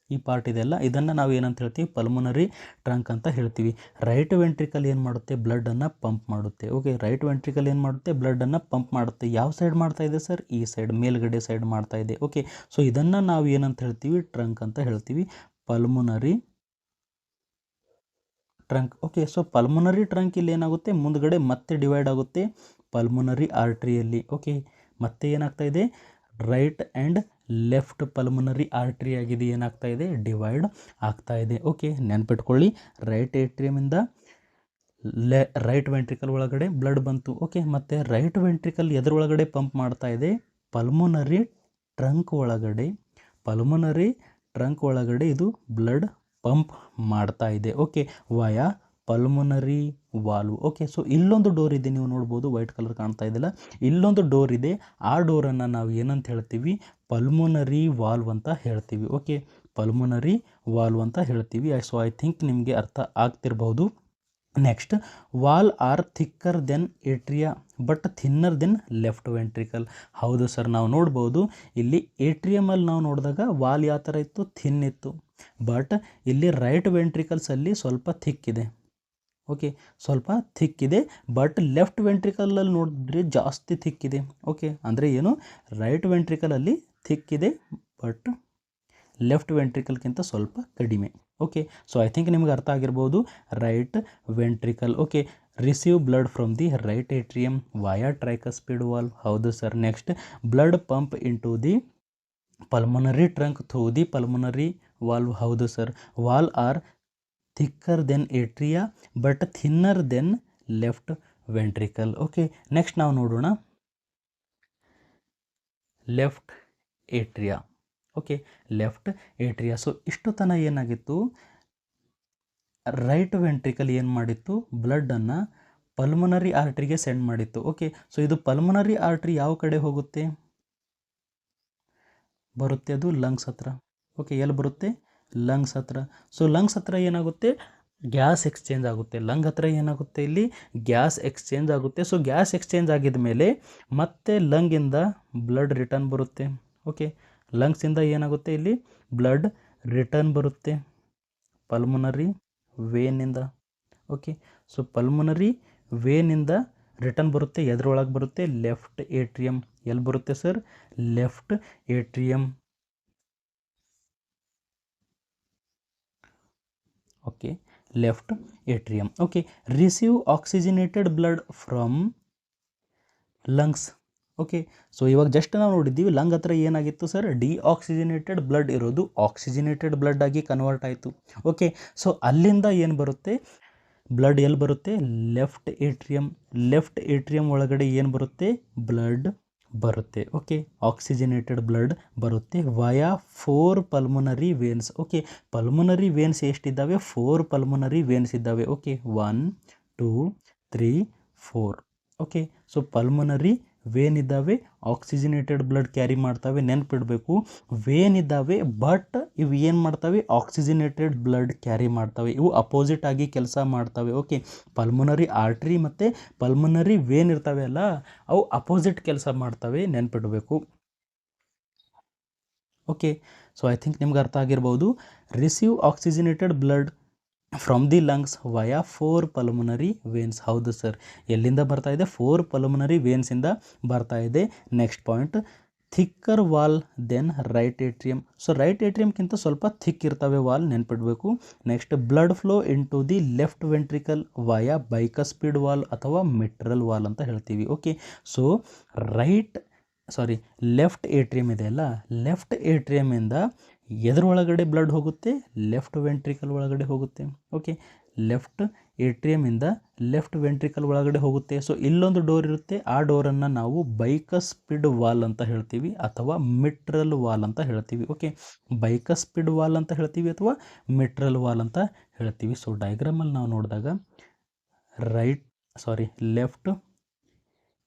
ಈ ಪಾರ್ಟ್ ಇದೆಲ್ಲ, ಇದನ್ನು ನಾವು ಏನಂತ ಹೇಳ್ತೀವಿ, ಪಲ್ಮೊನರಿ ಟ್ರಂಕ್ ಅಂತ ಹೇಳ್ತೀವಿ. ರೈಟ್ ವೆಂಟ್ರಿಕಲ್ ಏನು ಮಾಡುತ್ತೆ, ಬ್ಲಡನ್ನು ಪಂಪ್ ಮಾಡುತ್ತೆ. ಓಕೆ, ರೈಟ್ ವೆಂಟ್ರಿಕಲ್ ಏನು ಮಾಡುತ್ತೆ, ಬ್ಲಡನ್ನು ಪಂಪ್ ಮಾಡುತ್ತೆ. ಯಾವ ಸೈಡ್ ಮಾಡ್ತಾ ಇದೆ ಸರ್, ಈ ಸೈಡ್, ಮೇಲ್ಗಡೆ ಸೈಡ್ ಮಾಡ್ತಾ ಇದೆ. ಓಕೆ, ಸೊ ಇದನ್ನು ನಾವು ಏನಂತ ಹೇಳ್ತೀವಿ, ಟ್ರಂಕ್ ಅಂತ ಹೇಳ್ತೀವಿ, ಪಲ್ಮೊನರಿ trunk. Okay, so pulmonary trunk ಇಲ್ಲಿ ಏನಾಗುತ್ತೆ, ಮುಂದ್ಗಡೆ ಮತ್ತೆ ಡಿವೈಡ್ ಆಗುತ್ತೆ ಪಲ್ಮೊನರಿ ಆರ್ಟ್ರಿಯಲ್ಲಿ. ಓಕೆ, ಮತ್ತೆ ಏನಾಗ್ತಾ ಇದೆ, ರೈಟ್ ಆ್ಯಂಡ್ ಲೆಫ್ಟ್ ಪಲ್ಮೊನರಿ ಆರ್ಟ್ರಿ ಆಗಿದೆ ಏನಾಗ್ತಾ ಇದೆ, ಡಿವೈಡ್ ಆಗ್ತಾ ಇದೆ. ಓಕೆ, ನೆನ್ಪಿಟ್ಕೊಳ್ಳಿ, ರೈಟ್ ಏಟ್ರಿಯಮಿಂದ ರೈಟ್ ವೆಂಟ್ರಿಕಲ್ ಒಳಗಡೆ ಬ್ಲಡ್ ಬಂತು. ಓಕೆ, ಮತ್ತು ರೈಟ್ ವೆಂಟ್ರಿಕಲ್ ಎದರೊಳಗಡೆ ಪಂಪ್ ಮಾಡ್ತಾ ಇದೆ, ಪಲ್ಮೊನರಿ ಟ್ರಂಕ್ ಒಳಗಡೆ. ಪಲ್ಮೊನರಿ ಟ್ರಂಕ್ ಒಳಗಡೆ ಇದು ಬ್ಲಡ್ ಪಂಪ್ ಮಾಡ್ತಾ ಇದೆ. Okay, via pulmonary valve. Okay, so ಇಲ್ಲೊಂದು ಡೋರ್ ಇದೆ, ನೀವು ನೋಡ್ಬೋದು, ವೈಟ್ ಕಲರ್ ಕಾಣ್ತಾ ಇದೆಯಲ್ಲ, ಇಲ್ಲೊಂದು ಡೋರ್ ಇದೆ. ಆ ಡೋರನ್ನು ನಾವು ಏನಂತ ಹೇಳ್ತೀವಿ, ಪಲ್ಮೊನರಿ ವಾಲ್ವ್ ಅಂತ ಹೇಳ್ತೀವಿ. ಓಕೆ, ಪಲ್ಮೊನರಿ ವಾಲ್ವ್ ಅಂತ ಹೇಳ್ತೀವಿ. ಸೊ ಐ ಥಿಂಕ್ ನಿಮಗೆ ಅರ್ಥ ಆಗ್ತಿರ್ಬೋದು. Next, wall are thicker than atria but thinner than left ventricle. ಹೌದು ಸರ್, ನಾವು ನೋಡ್ಬೋದು ಇಲ್ಲಿ ಏಟ್ರಿಯಮಲ್ಲಿ ನಾವು ನೋಡಿದಾಗ ವಾಲ್ ಯಾವ ಥರ ಇತ್ತು, ಥಿನ್ ಇತ್ತು. ಬಟ್ ಇಲ್ಲಿ ರೈಟ್ ವೆಂಟ್ರಿಕಲ್ಸಲ್ಲಿ ಸ್ವಲ್ಪ ಥಿಕ್ ಇದೆ. ಓಕೆ, ಸ್ವಲ್ಪ ಥಿಕ್ ಇದೆ. ಬಟ್ ಲೆಫ್ಟ್ ವೆಂಟ್ರಿಕಲಲ್ಲಿ ನೋಡಿದ್ರೆ ಜಾಸ್ತಿ ಥಿಕ್ ಇದೆ. ಓಕೆ, ಅಂದರೆ ಏನು, ರೈಟ್ ವೆಂಟ್ರಿಕಲಲ್ಲಿ ಥಿಕ್ ಇದೆ, ಬಟ್ ಲೆಫ್ಟ್ ವೆಂಟ್ರಿಕಲ್ಗಿಂತ ಸ್ವಲ್ಪ ಕಡಿಮೆ. ಓಕೆ, ಸೊ ಐ ಥಿಂಕ್ ನಿಮ್ಗೆ ಅರ್ಥ ಆಗಿರ್ಬೋದು. Right ventricle. Okay, receive blood from the right atrium via tricuspid valve. ಹೌದು sir. Next, blood pump in to the pulmonary trunk through the pulmonary valve. ಹೌದು sir. Wall are thicker than atria but thinner than left ventricle. Okay, next ನಾವು ನೋಡೋಣ left atria. Okay, left atria. So ಇಷ್ಟು ತನ ಏನಾಗಿತ್ತು, ರೈಟ್ ವೆಂಟ್ರಿಕಲ್ ಏನು ಮಾಡಿತ್ತು, ಬ್ಲಡ್ಡನ್ನು ಪಲ್ಮೊನರಿ ಆರ್ಟ್ರಿಗೆ ಸೆಂಡ್ ಮಾಡಿತ್ತು. ಓಕೆ, ಸೊ ಇದು ಪಲ್ಮೊನರಿ ಆರ್ಟ್ರಿ ಯಾವ ಕಡೆ ಹೋಗುತ್ತೆ, ಬರುತ್ತೆ ಅದು ಲಂಗ್ಸ್ ಹತ್ರ. ಓಕೆ, ಎಲ್ಲಿ ಬರುತ್ತೆ, ಲಂಗ್ಸ್ ಹತ್ರ. ಸೊ ಲಂಗ್ಸ್ ಹತ್ರ ಏನಾಗುತ್ತೆ, ಗ್ಯಾಸ್ ಎಕ್ಸ್ಚೇಂಜ್ ಆಗುತ್ತೆ. ಲಂಗ್ ಹತ್ರ ಏನಾಗುತ್ತೆ, ಇಲ್ಲಿ ಗ್ಯಾಸ್ ಎಕ್ಸ್ಚೇಂಜ್ ಆಗುತ್ತೆ. ಸೊ ಗ್ಯಾಸ್ ಎಕ್ಸ್ಚೇಂಜ್ ಆಗಿದ ಮೇಲೆ ಮತ್ತೆ ಲಂಗಿಂದ ಬ್ಲಡ್ ರಿಟರ್ನ್ ಬರುತ್ತೆ. ಓಕೆ, ಲಂಗ್ಸಿಂದ ಏನಾಗುತ್ತೆ, ಇಲ್ಲಿ ಬ್ಲಡ್ ರಿಟರ್ನ್ ಬರುತ್ತೆ ಪಲ್ಮೊನರಿ ವೇನಿಂದ. ಓಕೆ, ಸೊ ಪಲ್ಮೊನರಿ ವೇನಿಂದ ರಿಟರ್ನ್ ಬರುತ್ತೆ. ಎದ್ರೊಳಗೆ ಬರುತ್ತೆ, ಲೆಫ್ಟ್ ಏಟ್ರಿಯಮ್. ಎಲ್ಲಿ ಬರುತ್ತೆ sir, left ಏಟ್ರಿಯಮ್. Okay, left ಏಟ್ರಿಯಮ್. Okay, receive oxygenated blood from lungs. Okay, so ಇವಾಗ ಜಸ್ಟ್ ನಾವು ನೋಡಿದ್ದೀವಿ ಲಂಗ್ ಹತ್ರ ಏನಾಗಿತ್ತು ಸರ್, ಡಿಆಕ್ಸಿಜನೇಟೆಡ್ ಬ್ಲಡ್ ಇರೋದು ಆಕ್ಸಿಜನೇಟೆಡ್ ಬ್ಲಡ್ ಆಗಿ ಕನ್ವರ್ಟ್ ಆಯಿತು. ಓಕೆ, ಸೊ ಅಲ್ಲಿಂದ ಏನು ಬರುತ್ತೆ, ಬ್ಲಡ್ ಎಲ್ಲಿ ಬರುತ್ತೆ, ಲೆಫ್ಟ್ ಏಟ್ರಿಯಮ್. ಲೆಫ್ಟ್ ಏಟ್ರಿಯಮ್ ಒಳಗಡೆ ಏನು ಬರುತ್ತೆ, ಬ್ಲಡ್ ಬರುತ್ತೆ. ಓಕೆ, ಆಕ್ಸಿಜನೇಟೆಡ್ ಬ್ಲಡ್ ಬರುತ್ತೆ via 4 pulmonary veins. Okay, pulmonary veins ಎಷ್ಟಿದ್ದಾವೆ, 4 ಪಲ್ಮೊನರಿ ವೇನ್ಸ್ ಇದ್ದಾವೆ. Okay, 1 2 3 4. Okay, so pulmonary vein ಇದ್ದಾವೆ, ಆಕ್ಸಿಜನೇಟೆಡ್ ಬ್ಲಡ್ ಕ್ಯಾರಿ ಮಾಡ್ತವೆ. ನೆನ್ಪಿಡಬೇಕು, ವೇನ್ ಇದ್ದಾವೆ ಬಟ್ ಇವು ಏನು ಮಾಡ್ತವೆ, ಆಕ್ಸಿಜನೇಟೆಡ್ ಬ್ಲಡ್ ಕ್ಯಾರಿ ಮಾಡ್ತವೆ. ಇವು ಅಪೋಸಿಟ್ ಆಗಿ ಕೆಲಸ ಮಾಡ್ತವೆ. ಓಕೆ, ಪಲ್ಮೊನರಿ ಆರ್ಟ್ರಿ ಮತ್ತು ಪಲ್ಮೊನರಿ ವೇನ್ ಇರ್ತವೆ ಅಲ್ಲ, ಅವು ಅಪೋಸಿಟ್ ಕೆಲಸ ಮಾಡ್ತವೆ, ನೆನ್ಪಿಡಬೇಕು. ಓಕೆ, ಸೊ ಐ ಥಿಂಕ್ ನಿಮ್ಗೆ ಅರ್ಥ ಆಗಿರ್ಬೋದು. Receive oxygenated blood from the lungs via 4 pulmonary veins. ಹೌದು ಸರ್, ಎಲ್ಲಿಂದ ಬರ್ತಾ ಇದೆ, 4 ಪಲ್ಮೊನರಿ ವೇನ್ಸಿಂದ ಬರ್ತಾ ಇದೆ. Next point, thicker wall than right atrium. So right ಏಟ್ರಿಯಮ್ಗಿಂತ ಸ್ವಲ್ಪ ಥಿಕ್ ಇರ್ತವೆ ವಾಲ್, ನೆನ್ಪಿಡಬೇಕು. Next, blood flow in to the left ventricle via bicuspid valve ಅಥವಾ ಮಿಟ್ರಲ್ ವಾಲ್ ಅಂತ ಹೇಳ್ತೀವಿ. ಓಕೆ, ಸೊ ಲೆಫ್ಟ್ ಏಟ್ರಿಯಮ್ ಇದೆ ಅಲ್ಲ, ಲೆಫ್ಟ್ ಏಟ್ರಿಯಮಿಂದ ಎದರೊಳಗಡೆ ಬ್ಲಡ್ ಹೋಗುತ್ತೆ, ಲೆಫ್ಟ್ ವೆಂಟ್ರಿಕಲ್ ಒಳಗಡೆ ಹೋಗುತ್ತೆ. ಓಕೆ, ಲೆಫ್ಟ್ ಏಟ್ರಿಯಮಿಂದ ಲೆಫ್ಟ್ ವೆಂಟ್ರಿಕಲ್ ಒಳಗಡೆ ಹೋಗುತ್ತೆ. ಸೊ ಇಲ್ಲೊಂದು ಡೋರ್ ಇರುತ್ತೆ, ಆ ಡೋರನ್ನು ನಾವು ಬೈಕಸ್ಪಿಡ್ ವಾಲ್ ಅಂತ ಹೇಳ್ತೀವಿ ಅಥವಾ ಮಿಟ್ರಲ್ ವಾಲ್ ಅಂತ ಹೇಳ್ತೀವಿ. ಓಕೆ, ಬೈಕಸ್ಪಿಡ್ ವಾಲ್ ಅಂತ ಹೇಳ್ತೀವಿ ಅಥವಾ ಮಿಟ್ರಲ್ ವಾಲ್ ಅಂತ ಹೇಳ್ತೀವಿ. ಸೊ ಡಯಾಗ್ರಾಮಲ್ಲಿ ನಾವು ನೋಡಿದಾಗ left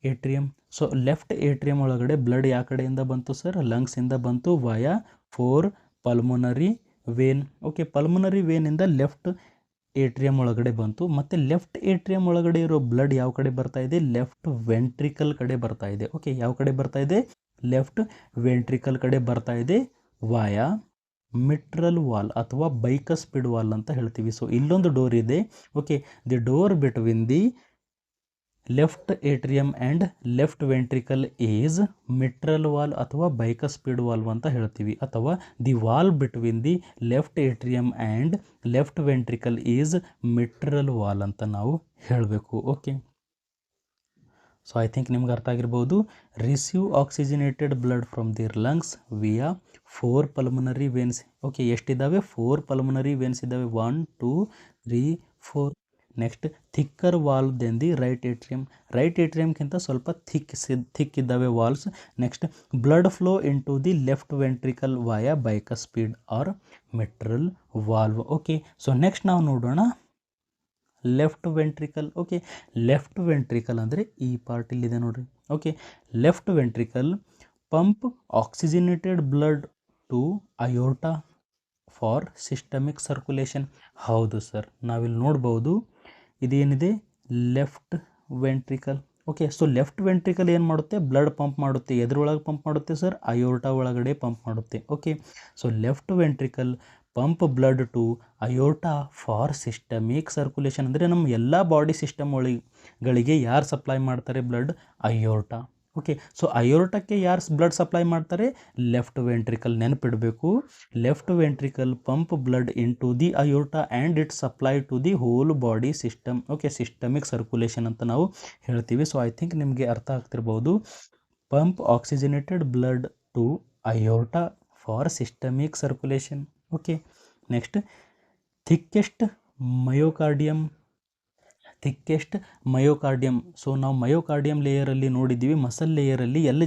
atrium. So left atrium ಒಳಗಡೆ ಬ್ಲಡ್ ಯಾವ ಕಡೆಯಿಂದ ಬಂತು ಸರ್, ಲಂಗ್ಸಿಂದ ಬಂತು via 4 pulmonary vein. Okay, pulmonary ವೇನಿಂದ ಲೆಫ್ಟ್ ಏಟ್ರಿಯಮ್ ಒಳಗಡೆ ಬಂತು, ಮತ್ತು ಲೆಫ್ಟ್ ಏಟ್ರಿಯಮ್ ಒಳಗಡೆ ಇರೋ ಬ್ಲಡ್ ಯಾವ ಕಡೆ ಬರ್ತಾ ಇದೆ, ಲೆಫ್ಟ್ ವೆಂಟ್ರಿಕಲ್ ಕಡೆ ಬರ್ತಾ ಇದೆ. ಓಕೆ, ಯಾವ ಕಡೆ ಬರ್ತಾ ಇದೆ, ಲೆಫ್ಟ್ ವೆಂಟ್ರಿಕಲ್ ಕಡೆ ಬರ್ತಾ ಇದೆ ವಾಯಾ ಮಿಟ್ರಲ್ ವಾಲ್ ಅಥವಾ ಬೈಕಸ್ಪಿಡ್ ವಾಲ್ ಅಂತ ಹೇಳ್ತೀವಿ. ಸೊ ಇಲ್ಲೊಂದು ಡೋರ್ ಇದೆ. Okay, the door between the left atrium and left ventricle is mitral valve ಅಥವಾ ಬೈಕಸ್ಪಿಡ್ ವಾಲ್ವ್ ಅಂತ ಹೇಳ್ತೀವಿ. ಅಥವಾ the valve between the left atrium and left ventricle is mitral valve ಅಂತ ನಾವು ಹೇಳಬೇಕು. ಓಕೆ, ಸೊ ಐ ಥಿಂಕ್ ನಿಮ್ಗೆ ಅರ್ಥ ಆಗಿರ್ಬೋದು. Receive oxygenated blood from their lungs via 4 pulmonary veins. Okay, ಎಷ್ಟಿದ್ದಾವೆ, 4 ಪಲ್ಮನರಿ ವೇನ್ಸ್ ಇದ್ದಾವೆ, 1 2 3 4. Next thicker wall than the right atrium. Right ಏಟ್ರಿಯಮ್ಗಿಂತ ಸ್ವಲ್ಪ ಥಿಕ್ ಇದ್ದಾವೆ walls. Next blood flow in to the left ventricle via bicuspid or mitral valve. Okay, so next ನಾವು ನೋಡೋಣ left ventricle. Okay, left ventricle ಅಂದರೆ ಈ ಪಾರ್ಟ್ ಇಲ್ಲಿದೆ ನೋಡ್ರಿ. Okay, left ventricle pump oxygenated blood to aorta for systemic circulation. ಹೌದು ಸರ್, ನಾವಿಲ್ಲಿ ನೋಡ್ಬೋದು ಇದೇನಿದೆ left ventricle. Okay, so left ventricle ಏನು ಮಾಡುತ್ತೆ, ಬ್ಲಡ್ ಪಂಪ್ ಮಾಡುತ್ತೆ. ಎದ್ರೊಳಗೆ ಪಂಪ್ ಮಾಡುತ್ತೆ ಸರ್, ಅಯೋರ್ಟಾ ಒಳಗಡೆ ಪಂಪ್ ಮಾಡುತ್ತೆ. Okay, so left ventricle pump blood to aorta for systemic circulation ಅಂದರೆ ನಮ್ಮ ಎಲ್ಲ ಬಾಡಿ ಸಿಸ್ಟಮ್ ಗಳಿಗೆ ಯಾರು ಸಪ್ಲೈ ಮಾಡ್ತಾರೆ ಬ್ಲಡ್, ಅಯೋರ್ಟಾ. ಓಕೆ, ಸೊ ಅಯೋರ್ಟಕ್ಕೆ ಯಾರು ಬ್ಲಡ್ ಸಪ್ಲೈ ಮಾಡ್ತಾರೆ, ಲೆಫ್ಟ್ ವೆಂಟ್ರಿಕಲ್. ನೆನಪಿಡಬೇಕು, left ventricle pump blood in to the aorta and it supply to the whole body system. Okay, systemic circulation ಅಂತ ನಾವು ಹೇಳ್ತೀವಿ. ಸೊ ಐ ಥಿಂಕ್ ನಿಮಗೆ ಅರ್ಥ ಆಗ್ತಿರ್ಬೋದು. Pump oxygenated blood to aorta for systemic circulation. Okay, next thickest myocardium. Thickest myocardium. So ನಾವು ಮಯೋಕಾರ್ಡಿಯಮ್ ಲೇಯರಲ್ಲಿ ನೋಡಿದ್ದೀವಿ, ಮಸಲ್ ಲೇಯರಲ್ಲಿ ಎಲ್ಲಿ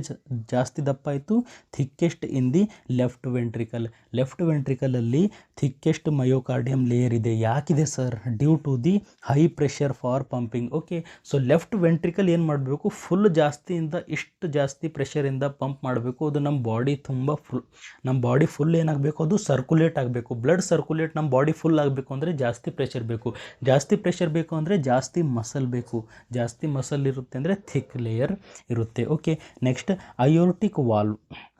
ಜಾಸ್ತಿ ದಪ್ಪ ಆಯಿತು, thickest in the left ventricle. Left ವೆಂಟ್ರಿಕಲಲ್ಲಿ ಥಿಕ್ಕೆಸ್ಟ್ ಮಯೋಕಾರ್ಡಿಯಮ್ ಲೇಯರ್ ಇದೆ. ಯಾಕಿದೆ sir, due to the high pressure for pumping. Okay, so left ventricle ಏನು ಮಾಡಬೇಕು, ಫುಲ್ ಜಾಸ್ತಿಯಿಂದ ಇಷ್ಟು ಜಾಸ್ತಿ ಪ್ರೆಷರಿಂದ ಪಂಪ್ ಮಾಡಬೇಕು. ಅದು ನಮ್ಮ ಬಾಡಿ ತುಂಬ ನಮ್ಮ ಬಾಡಿ ಫುಲ್ ಏನಾಗಬೇಕು, ಅದು ಸರ್ಕ್ಯುಲೇಟ್ ಆಗಬೇಕು. ಬ್ಲಡ್ ಸರ್ಕ್ಯುಲೇಟ್ ನಮ್ಮ ಬಾಡಿ ಫುಲ್ ಆಗಬೇಕು ಅಂದರೆ ಜಾಸ್ತಿ ಪ್ರೆಷರ್ ಬೇಕು. ಜಾಸ್ತಿ ಪ್ರೆಷರ್ ಬೇಕು ಅಂದರೆ ಜಾಸ್ತಿ ಮಸಲ್ ಬೇಕು. ಜಾಸ್ತಿ ಮಸಲ್ ಇರುತ್ತೆ ಅಂದರೆ ಥಿಕ್ ಲೇಯರ್ ಇರುತ್ತೆ. Okay, next aortic valve.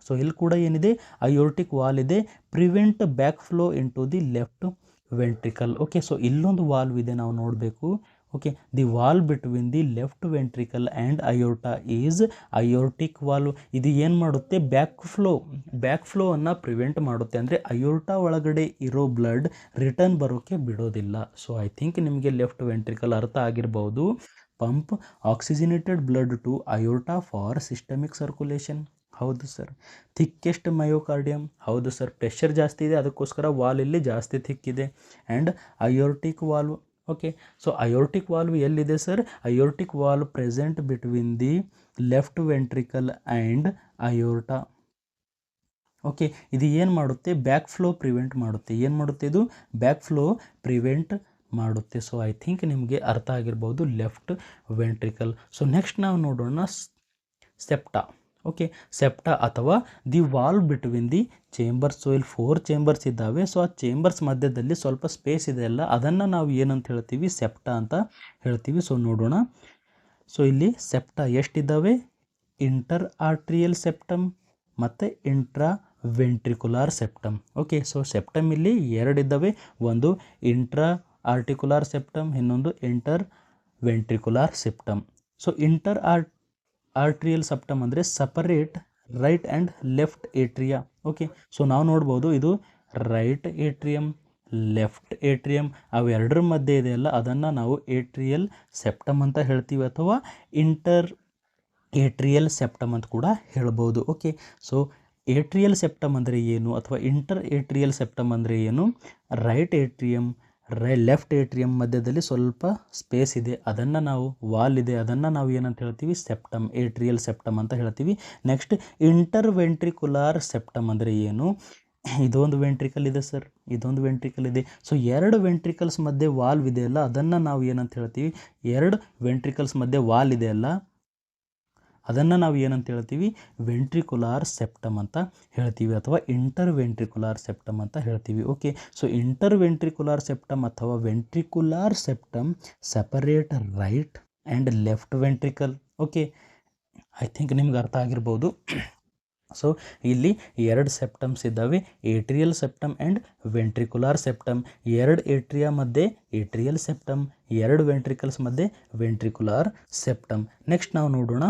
So ಇಲ್ಲಿ ಕೂಡ ಏನಿದೆ, ಅಯೋರ್ಟಿಕ್ ವಾಲ್ ಇದೆ. Prevent back flow in to the left ventricle. Okay, so ಇಲ್ಲೊಂದು ವಾಲ್ವ್ ಇದೆ, ನಾವು ನೋಡಬೇಕು. Okay, the valve between the left ventricle and aorta is aortic valve. ಇದು ಏನು ಮಾಡುತ್ತೆ, ಬ್ಯಾಕ್ ಫ್ಲೋ ಅನ್ನು ಪ್ರಿವೆಂಟ್ ಮಾಡುತ್ತೆ. ಅಂದರೆ ಅಯೋರ್ಟಾ ಒಳಗಡೆ ಇರೋ ಬ್ಲಡ್ ರಿಟರ್ನ್ ಬರೋಕ್ಕೆ ಬಿಡೋದಿಲ್ಲ. ಸೊ ಐ ಥಿಂಕ್ ನಿಮಗೆ ಲೆಫ್ಟ್ ವೆಂಟ್ರಿಕಲ್ ಅರ್ಥ ಆಗಿರ್ಬೋದು. Pump oxygenated blood to aorta for systemic circulation. ಹೌದು ಸರ್. Thickest myocardium. ಹೌದು ಸರ್, ಪ್ರೆಷರ್ ಜಾಸ್ತಿ ಇದೆ, ಅದಕ್ಕೋಸ್ಕರ ವಾಲ್ ಇಲ್ಲಿ ಜಾಸ್ತಿ ಥಿಕ್ ಇದೆ. And aortic valve. Okay, so aortic valve ಎಲ್ಲಿದೆ sir, aortic valve present between the left ventricle and aorta. Okay, ಇದು ಏನು ಮಾಡುತ್ತೆ, ಬ್ಯಾಕ್ ಫ್ಲೋ ಪ್ರಿವೆಂಟ್ ಮಾಡುತ್ತೆ. ಏನು ಮಾಡುತ್ತೆ ಇದು, ಬ್ಯಾಕ್ ಫ್ಲೋ ಪ್ರಿವೆಂಟ್ ಮಾಡುತ್ತೆ. ಸೊ ಐ ಥಿಂಕ್ ನಿಮಗೆ ಅರ್ಥ ಆಗಿರ್ಬೋದು ಲೆಫ್ಟ್ ವೆಂಟ್ರಿಕಲ್. ಸೊ ನೆಕ್ಸ್ಟ್ ನಾವು ನೋಡೋಣ ಸೆಪ್ಟಾ. ಓಕೆ, ಸೆಪ್ಟಾ ಅಥವಾ the valve between the chambers. So ಇಲ್ಲಿ 4 ಚೇಂಬರ್ಸ್ ಇದ್ದಾವೆ. ಸೊ ಆ ಚೇಂಬರ್ಸ್ ಮಧ್ಯದಲ್ಲಿ ಸ್ವಲ್ಪ ಸ್ಪೇಸ್ ಇದೆ ಅಲ್ಲ, ಅದನ್ನು ನಾವು ಏನಂತ ಹೇಳ್ತೀವಿ, ಸೆಪ್ಟಾ ಅಂತ ಹೇಳ್ತೀವಿ. ಸೊ ನೋಡೋಣ. ಸೊ ಇಲ್ಲಿ ಸೆಪ್ಟಾ ಎಷ್ಟಿದ್ದಾವೆ, ಇಂಟರ್ ಆರ್ಟ್ರಿಯಲ್ ಸೆಪ್ಟಮ್ ಮತ್ತು intraventricular septum. Okay, so septum ಇಲ್ಲಿ 2 ಇದ್ದಾವೆ. ಒಂದು ಇಂಟ್ರಾ ಆರ್ಟಿಕ್ಯುಲಾರ್ ಸೆಪ್ಟಮ್, ಇನ್ನೊಂದು interventricular septum. So interatrial septum ಅಂದರೆ separate right and left atria. Okay, so ನಾವು ನೋಡ್ಬೋದು ಇದು ರೈಟ್ ಏಟ್ರಿಯಮ್, ಲೆಫ್ಟ್ ಏಟ್ರಿಯಮ್, ಅವೆರಡರ ಮಧ್ಯೆ ಇದೆಯಲ್ಲ ಅದನ್ನು ನಾವು ಏಟ್ರಿಯಲ್ ಸೆಪ್ಟಮ್ ಅಂತ ಹೇಳ್ತೀವಿ, ಅಥವಾ ಇಂಟರ್ ಏಟ್ರಿಯಲ್ ಸೆಪ್ಟಮ್ ಅಂತ ಕೂಡ ಹೇಳ್ಬೋದು. ಓಕೆ, ಸೊ ಏಟ್ರಿಯಲ್ ಸೆಪ್ಟಮ್ ಅಂದರೆ ಏನು, ಅಥವಾ ಇಂಟರ್ ಏಟ್ರಿಯಲ್ ಸೆಪ್ಟಮ್ ಅಂದರೆ ಏನು, ರೈಟ್ ಏಟ್ರಿಯಮ್ ಲೆಫ್ಟ್ ಏಟ್ರಿಯಮ್ ಮಧ್ಯದಲ್ಲಿ ಸ್ವಲ್ಪ ಸ್ಪೇಸ್ ಇದೆ, ಅದನ್ನು ನಾವು ವಾಲ್ ಇದೆ, ಅದನ್ನು ನಾವು ಏನಂತ ಹೇಳ್ತೀವಿ, ಸೆಪ್ಟಮ್, ಏಟ್ರಿಯಲ್ ಸೆಪ್ಟಮ್ ಅಂತ ಹೇಳ್ತೀವಿ. ನೆಕ್ಸ್ಟ್ ಇಂಟರ್ ವೆಂಟ್ರಿಕುಲಾರ್ ಸೆಪ್ಟಮ್ ಅಂದರೆ ಏನು, ಇದೊಂದು ವೆಂಟ್ರಿಕಲ್ ಇದೆ ಸರ್, ಇದೊಂದು ವೆಂಟ್ರಿಕಲ್ ಇದೆ. ಸೊ 2 ವೆಂಟ್ರಿಕಲ್ಸ್ ಮಧ್ಯೆ ವಾಲ್ವ್ ಇದೆಯಲ್ಲ ಅದನ್ನು ನಾವು ಏನಂತ ಹೇಳ್ತೀವಿ, 2 ವೆಂಟ್ರಿಕಲ್ಸ್ ಮಧ್ಯೆ ವಾಲ್ ಇದೆಯಲ್ಲ ಅದನ್ನು ನಾವು ಏನಂತ ಹೇಳ್ತೀವಿ, ವೆಂಟ್ರಿಕುಲಾರ್ ಸೆಪ್ಟಮ್ ಅಂತ ಹೇಳ್ತೀವಿ ಅಥವಾ ಇಂಟರ್ ವೆಂಟ್ರಿಕುಲಾರ್ ಸೆಪ್ಟಮ್ ಅಂತ ಹೇಳ್ತೀವಿ. Okay, so interventricular septum ಅಥವಾ ventricular septum separate right and left ventricle. Okay, I think ನಿಮ್ಗೆ ಅರ್ಥ ಆಗಿರ್ಬೋದು. ಸೊ ಇಲ್ಲಿ ಎರಡು ಸೆಪ್ಟಮ್ಸ್ ಇದ್ದಾವೆ, atrial septum and ventricular septum. ಎರಡು ಏಟ್ರಿಯಾ ಮಧ್ಯೆ ಏಟ್ರಿಯಲ್ ಸೆಪ್ಟಮ್, ಎರಡು ವೆಂಟ್ರಿಕಲ್ಸ್ ಮಧ್ಯೆ ವೆಂಟ್ರಿಕುಲಾರ್ ಸೆಪ್ಟಮ್. ನೆಕ್ಸ್ಟ್ ನಾವು ನೋಡೋಣ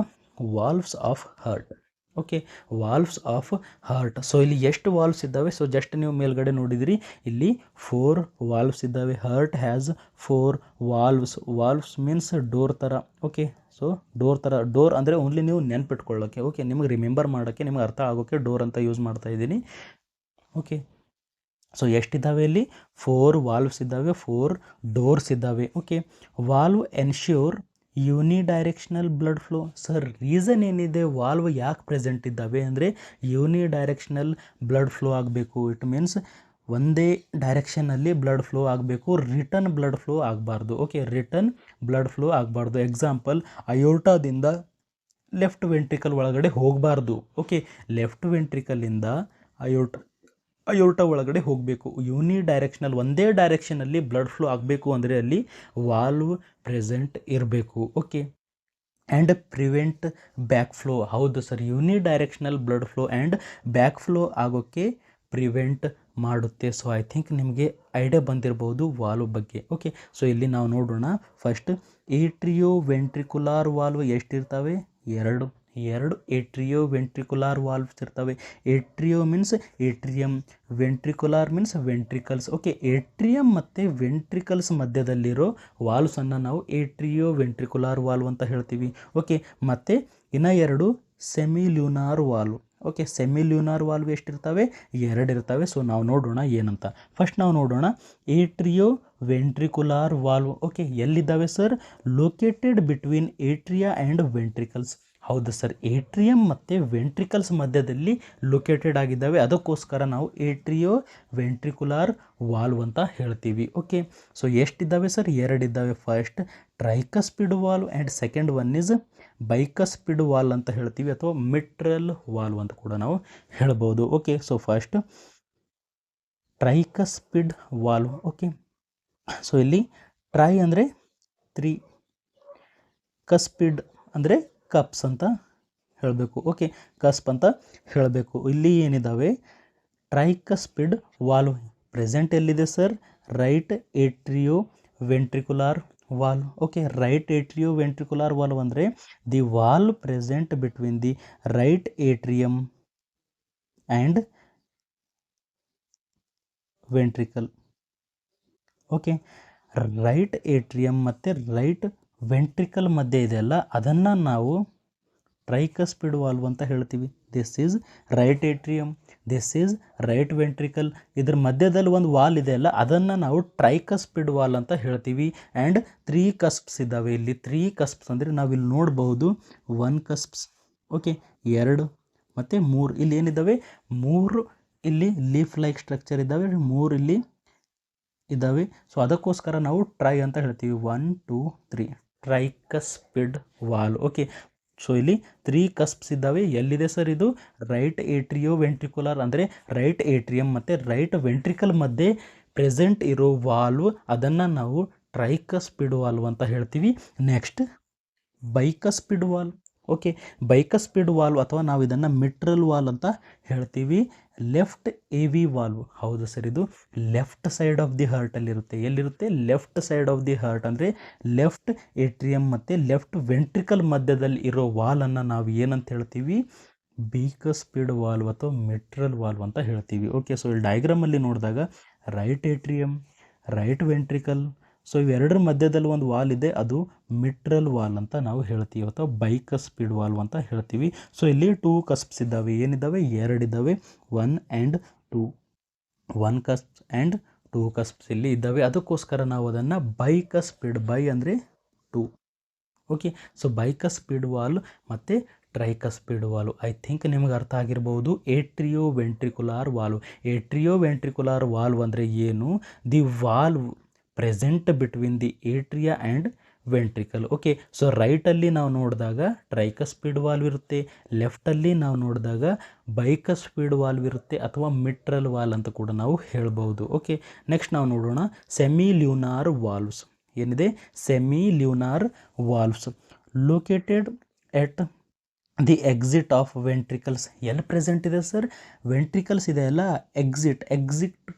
valves of heart. Okay, valves of heart. So ಇಲ್ಲಿ ಎಷ್ಟು ವಾಲ್ವ್ಸ್ ಇದ್ದಾವೆ? ಸೊ ಜಸ್ಟ್ ನೀವು ಮೇಲ್ಗಡೆ ನೋಡಿದಿರಿ, ಇಲ್ಲಿ 4 ವಾಲ್ವ್ಸ್ ಇದ್ದಾವೆ. Heart has 4 valves. Valves means door ಥರ. ಓಕೆ, ಸೊ ಡೋರ್ ಥರ. ಡೋರ್ ಅಂದರೆ ಓನ್ಲಿ ನೀವು ನೆನ್ಪಿಟ್ಕೊಳ್ಳೋಕ್ಕೆ, ಓಕೆ, ನಿಮಗೆ ರಿಮೆಂಬರ್ ಮಾಡೋಕ್ಕೆ, ನಿಮಗೆ ಅರ್ಥ ಆಗೋಕ್ಕೆ ಡೋರ್ ಅಂತ ಯೂಸ್ ಮಾಡ್ತಾ ಇದ್ದೀನಿ. ಓಕೆ, ಸೊ ಎಷ್ಟಿದ್ದಾವೆ ಇಲ್ಲಿ? 4 ವಾಲ್ವ್ಸ್ ಇದ್ದಾವೆ, 4 ಡೋರ್ಸ್ ಇದ್ದಾವೆ. Okay, valve ensure unidirectional blood flow. Sir reason ಏನಿದೆ, ವಾಲ್ವ್ ಯಾಕೆ ಪ್ರೆಸೆಂಟ್ ಇದ್ದಾವೆ ಅಂದರೆ ಯೂನಿಡೈರೆಕ್ಷನಲ್ ಬ್ಲಡ್ ಫ್ಲೋ ಆಗಬೇಕು. ಇಟ್ ಮೀನ್ಸ್ ಒಂದೇ ಡೈರೆಕ್ಷನಲ್ಲಿ ಬ್ಲಡ್ ಫ್ಲೋ ಆಗಬೇಕು, ರಿಟರ್ನ್ ಬ್ಲಡ್ ಫ್ಲೋ ಆಗಬಾರ್ದು. ಓಕೆ, ರಿಟರ್ನ್ ಬ್ಲಡ್ ಫ್ಲೋ ಆಗಬಾರ್ದು. ಎಕ್ಸಾಂಪಲ್, ಅಯೋರ್ಟಾದಿಂದ ಲೆಫ್ಟ್ ವೆಂಟ್ರಿಕಲ್ ಒಳಗಡೆ ಹೋಗಬಾರ್ದು. ಓಕೆ, ಲೆಫ್ಟ್ ವೆಂಟ್ರಿಕಲಿಂದ ಅಯೋರ್ಟಾ ಒಳಗಡೆ ಹೋಗಬೇಕು. ಯೂನಿಡೈರೆಕ್ಷನಲ್ ಒಂದೇ ಡೈರೆಕ್ಷನಲ್ಲಿ ಬ್ಲಡ್ ಫ್ಲೋ ಆಗಬೇಕು ಅಂದರೆ ಅಲ್ಲಿ ವಾಲ್ವ್ ಪ್ರೆಸೆಂಟ್ ಇರಬೇಕು. Okay, and prevent back flow. ಹೌದು sir, unidirectional blood flow and back flow ಆಗೋಕ್ಕೆ ಪ್ರಿವೆಂಟ್ ಮಾಡುತ್ತೆ. ಸೊ ಐ ಥಿಂಕ್ ನಿಮಗೆ ಐಡಿಯಾ ಬಂದಿರ್ಬೋದು ವಾಲ್ವ್ ಬಗ್ಗೆ. ಓಕೆ, ಸೊ ಇಲ್ಲಿ ನಾವು ನೋಡೋಣ. ಫಸ್ಟ್ ಏಟ್ರಿಯೋ ವೆಂಟ್ರಿಕುಲಾರ್ ವಾಲ್ವ್ ಎಷ್ಟಿರ್ತವೆ? ಎರಡು ಏಟ್ರಿಯೋ ವೆಂಟ್ರಿಕುಲಾರ್ ವಾಲ್ವ್ಸ್ ಇರ್ತವೆ. Atrio means atrium, ventricular means ventricles. Okay, atrium ಮತ್ತು ವೆಂಟ್ರಿಕಲ್ಸ್ ಮಧ್ಯದಲ್ಲಿರೋ ವಾಲ್ವ್ಸನ್ನು ನಾವು ಏಟ್ರಿಯೋ ವೆಂಟ್ರಿಕುಲಾರ್ ವಾಲ್ವ್ ಅಂತ ಹೇಳ್ತೀವಿ. ಓಕೆ, ಮತ್ತು ಇನ್ನು ಎರಡು semilunar valve. Okay, semilunar valve ಎಷ್ಟಿರ್ತವೆ? 2 ಇರ್ತವೆ. ಸೊ ನಾವು ನೋಡೋಣ ಏನಂತ. ಫಸ್ಟ್ ನಾವು ನೋಡೋಣ ಏಟ್ರಿಯೋ ವೆಂಟ್ರಿಕುಲಾರ್ ವಾಲ್ವ್. ಓಕೆ, ಎಲ್ಲಿದ್ದಾವೆ sir? Located between atria and ventricles. ಹೌದು ಸರ್, ಏಟ್ರಿಯಮ್ ಮತ್ತು ವೆಂಟ್ರಿಕಲ್ಸ್ ಮಧ್ಯದಲ್ಲಿ ಲೊಕೇಟೆಡ್ ಆಗಿದ್ದಾವೆ. ಅದಕ್ಕೋಸ್ಕರ ನಾವು ಏಟ್ರಿಯೋ ವೆಂಟ್ರಿಕುಲಾರ್ ವಾಲ್ವ್ ಅಂತ ಹೇಳ್ತೀವಿ. Okay, so ಎಷ್ಟಿದ್ದಾವೆ sir? 2 ಇದ್ದಾವೆ. First tricuspid valve and second one is bicuspid valve ಅಂತ ಹೇಳ್ತೀವಿ ಅಥವಾ ಮಿಟ್ರಲ್ ವಾಲ್ವ್ ಅಂತ ಕೂಡ ನಾವು ಹೇಳ್ಬೋದು. Okay, so first tricuspid valve. Okay, so ಇಲ್ಲಿ ಟ್ರೈ ಅಂದರೆ 3, ಕಸ್ಪಿಡ್ ಅಂದರೆ ಕಪ್ಸ್ ಅಂತ ಹೇಳಬೇಕು. ಓಕೆ, ಕಸ್ಪ್ ಅಂತ ಹೇಳಬೇಕು. ಇಲ್ಲಿ ಏನಿದ್ದಾವೆ? ಟ್ರೈಕಸ್ಪಿಡ್ ವಾಲ್ವ್ ಪ್ರೆಸೆಂಟ್ ಎಲ್ಲಿದೆ sir? Right atrioventricular valve. Okay, right atrioventricular valve ಅಂದರೆ the valve present between the right atrium and ventricle. Okay, right atrium ಮತ್ತು ರೈಟ್ ವೆಂಟ್ರಿಕಲ್ ಮಧ್ಯೆ ಇದೆಯಲ್ಲ, ಅದನ್ನು ನಾವು ಟ್ರೈಕಸ್ಪಿಡ್ ವಾಲ್ವ್ ಅಂತ ಹೇಳ್ತೀವಿ. This is right ಏಟ್ರಿಯಮ್, this is right ventricle. ಇದ್ರ ಮಧ್ಯದಲ್ಲಿ ಒಂದು ವಾಲ್ ಇದೆಯಲ್ಲ, ಅದನ್ನು ನಾವು ಟ್ರೈಕಸ್ಪಿಡ್ ವಾಲ್ ಅಂತ ಹೇಳ್ತೀವಿ. ಆ್ಯಂಡ್ 3 ಕಸ್ಪ್ಸ್ ಇದ್ದಾವೆ. ಇಲ್ಲಿ 3 ಕಸ್ಪ್ಸ್ ಅಂದರೆ ನಾವಿಲ್ಲಿ ನೋಡ್ಬೋದು 1 ಕಸ್ಪ್ಸ್. ಓಕೆ, 2 ಮತ್ತು 3. ಇಲ್ಲಿ ಏನಿದ್ದಾವೆ? 3 ಇಲ್ಲಿ ಲೀಫ್ ಲೈಕ್ ಸ್ಟ್ರಕ್ಚರ್ ಇದ್ದಾವೆ, 3 ಇಲ್ಲಿ ಇದ್ದಾವೆ. ಸೊ ಅದಕ್ಕೋಸ್ಕರ ನಾವು ಟ್ರೈ ಅಂತ ಹೇಳ್ತೀವಿ. 1 2 3 ಟ್ರೈಕಸ್ಪಿಡ್ ವಾಲ್ವ್. ಓಕೆ, ಸೊ ಇಲ್ಲಿ 3 ಕಸ್ಪ್ಸ್ ಇದ್ದಾವೆ. ಎಲ್ಲಿದೆ ಸರ್ ಇದು? ರೈಟ್ ಏಟ್ರಿಯೋ ವೆಂಟ್ರಿಕುಲಾರ್ ಅಂದರೆ ರೈಟ್ ಏಟ್ರಿಯಮ್ ಮತ್ತು ರೈಟ್ ವೆಂಟ್ರಿಕಲ್ ಮಧ್ಯೆ ಪ್ರೆಸೆಂಟ್ ಇರೋ ವಾಲ್ವ್, ಅದನ್ನು ನಾವು ಟ್ರೈಕಸ್ಪಿಡ್ ವಾಲ್ವ್ ಅಂತ ಹೇಳ್ತೀವಿ. Next bicuspid valve. Okay, bicuspid valve ಅಥವಾ ನಾವು ಇದನ್ನು ಮಿಟ್ರಲ್ ವಾಲ್ವ್ ಅಂತ ಹೇಳ್ತೀವಿ. Left A V valve. ಹೌದು ಸರ್, ಇದು ಲೆಫ್ಟ್ ಸೈಡ್ ಆಫ್ ದಿ ಹಾರ್ಟಲ್ಲಿರುತ್ತೆ. ಎಲ್ಲಿರುತ್ತೆ? Left side of the heart ಅಂದರೆ ಲೆಫ್ಟ್ ಏಟ್ರಿಯಮ್ ಮತ್ತು ಲೆಫ್ಟ್ ವೆಂಟ್ರಿಕಲ್ ಮಧ್ಯದಲ್ಲಿ ಇರೋ ವಾಲನ್ನು ನಾವು ಏನಂತ ಹೇಳ್ತೀವಿ? ಬೈಕಸ್ಪಿಡ್ ವಾಲ್ವ್ ಅಥವಾ ಮಿಟ್ರಲ್ ವಾಲ್ವ್ ಅಂತ ಹೇಳ್ತೀವಿ. ಓಕೆ, ಸೊ ಇಲ್ಲಿ ಡಯಾಗ್ರಾಮಲ್ಲಿ ನೋಡಿದಾಗ right atrium, right ventricle, so ಇವೆರಡರ ಮಧ್ಯದಲ್ಲಿ ಒಂದು ವಾಲ್ ಇದೆ, ಅದು ಮಿಟ್ರಲ್ ವಾಲ್ ಅಂತ ನಾವು ಹೇಳ್ತೀವಿ ಅಥವಾ ಬೈಕಸ್ಪಿಡ್ ವಾಲ್ವ್ ಅಂತ ಹೇಳ್ತೀವಿ. ಸೊ ಇಲ್ಲಿ 2 ಕಸ್ಪ್ಸ್ ಇದ್ದಾವೆ. ಏನಿದ್ದಾವೆ? 2 ಇದ್ದಾವೆ. 1 ಆ್ಯಂಡ್ 2, 1 ಕಸ್ಪ್ ಆ್ಯಂಡ್ 2 ಕಸ್ಪ್ಸ್ ಇಲ್ಲಿ ಇದ್ದಾವೆ. ಅದಕ್ಕೋಸ್ಕರ ನಾವು ಅದನ್ನು ಬೈಕಸ್ಪಿಡ್, ಬೈ ಅಂದರೆ 2. ಓಕೆ, ಸೊ ಬೈಕಸ್ಪಿಡ್ ವಾಲ್ವ್ ಮತ್ತು ಟ್ರೈಕಸ್ಪಿಡ್ ವಾಲ್ವ್. ಐ ಥಿಂಕ್ ನಿಮಗೆ ಅರ್ಥ ಆಗಿರ್ಬೋದು. ಏಟ್ರಿಯೋ ವೆಂಟ್ರಿಕುಲಾರ್ ವಾಲ್ವ್. ಏಟ್ರಿಯೋ ವೆಂಟ್ರಿಕುಲಾರ್ ವಾಲ್ವ್ ಅಂದರೆ ಏನು? The valve present between the atria and ventricle. Okay, so ರೈಟಲ್ಲಿ ನಾವು ನೋಡಿದಾಗ ಟ್ರೈಕಸ್ಪಿಡ್ ವಾಲ್ವ್ ಇರುತ್ತೆ, ಲೆಫ್ಟಲ್ಲಿ ನಾವು ನೋಡಿದಾಗ ಬೈಕಸ್ಪಿಡ್ ವಾಲ್ವ್ ಇರುತ್ತೆ ಅಥವಾ ಮಿಟ್ರಲ್ ವಾಲ್ ಅಂತ ಕೂಡ ನಾವು ಹೇಳ್ಬೋದು. ಓಕೆ, ನೆಕ್ಸ್ಟ್ ನಾವು ನೋಡೋಣ ಸೆಮಿ ಲ್ಯೂನಾರ್ ವಾಲ್ವ್ಸ್. ಏನಿದೆ semilunar valves located at the exit of ventricles. ಎಲ್ಲಿ ಪ್ರೆಸೆಂಟ್ ಇದೆ ಸರ್? ವೆಂಟ್ರಿಕಲ್ಸ್ ಇದೆ ಅಲ್ಲ, exit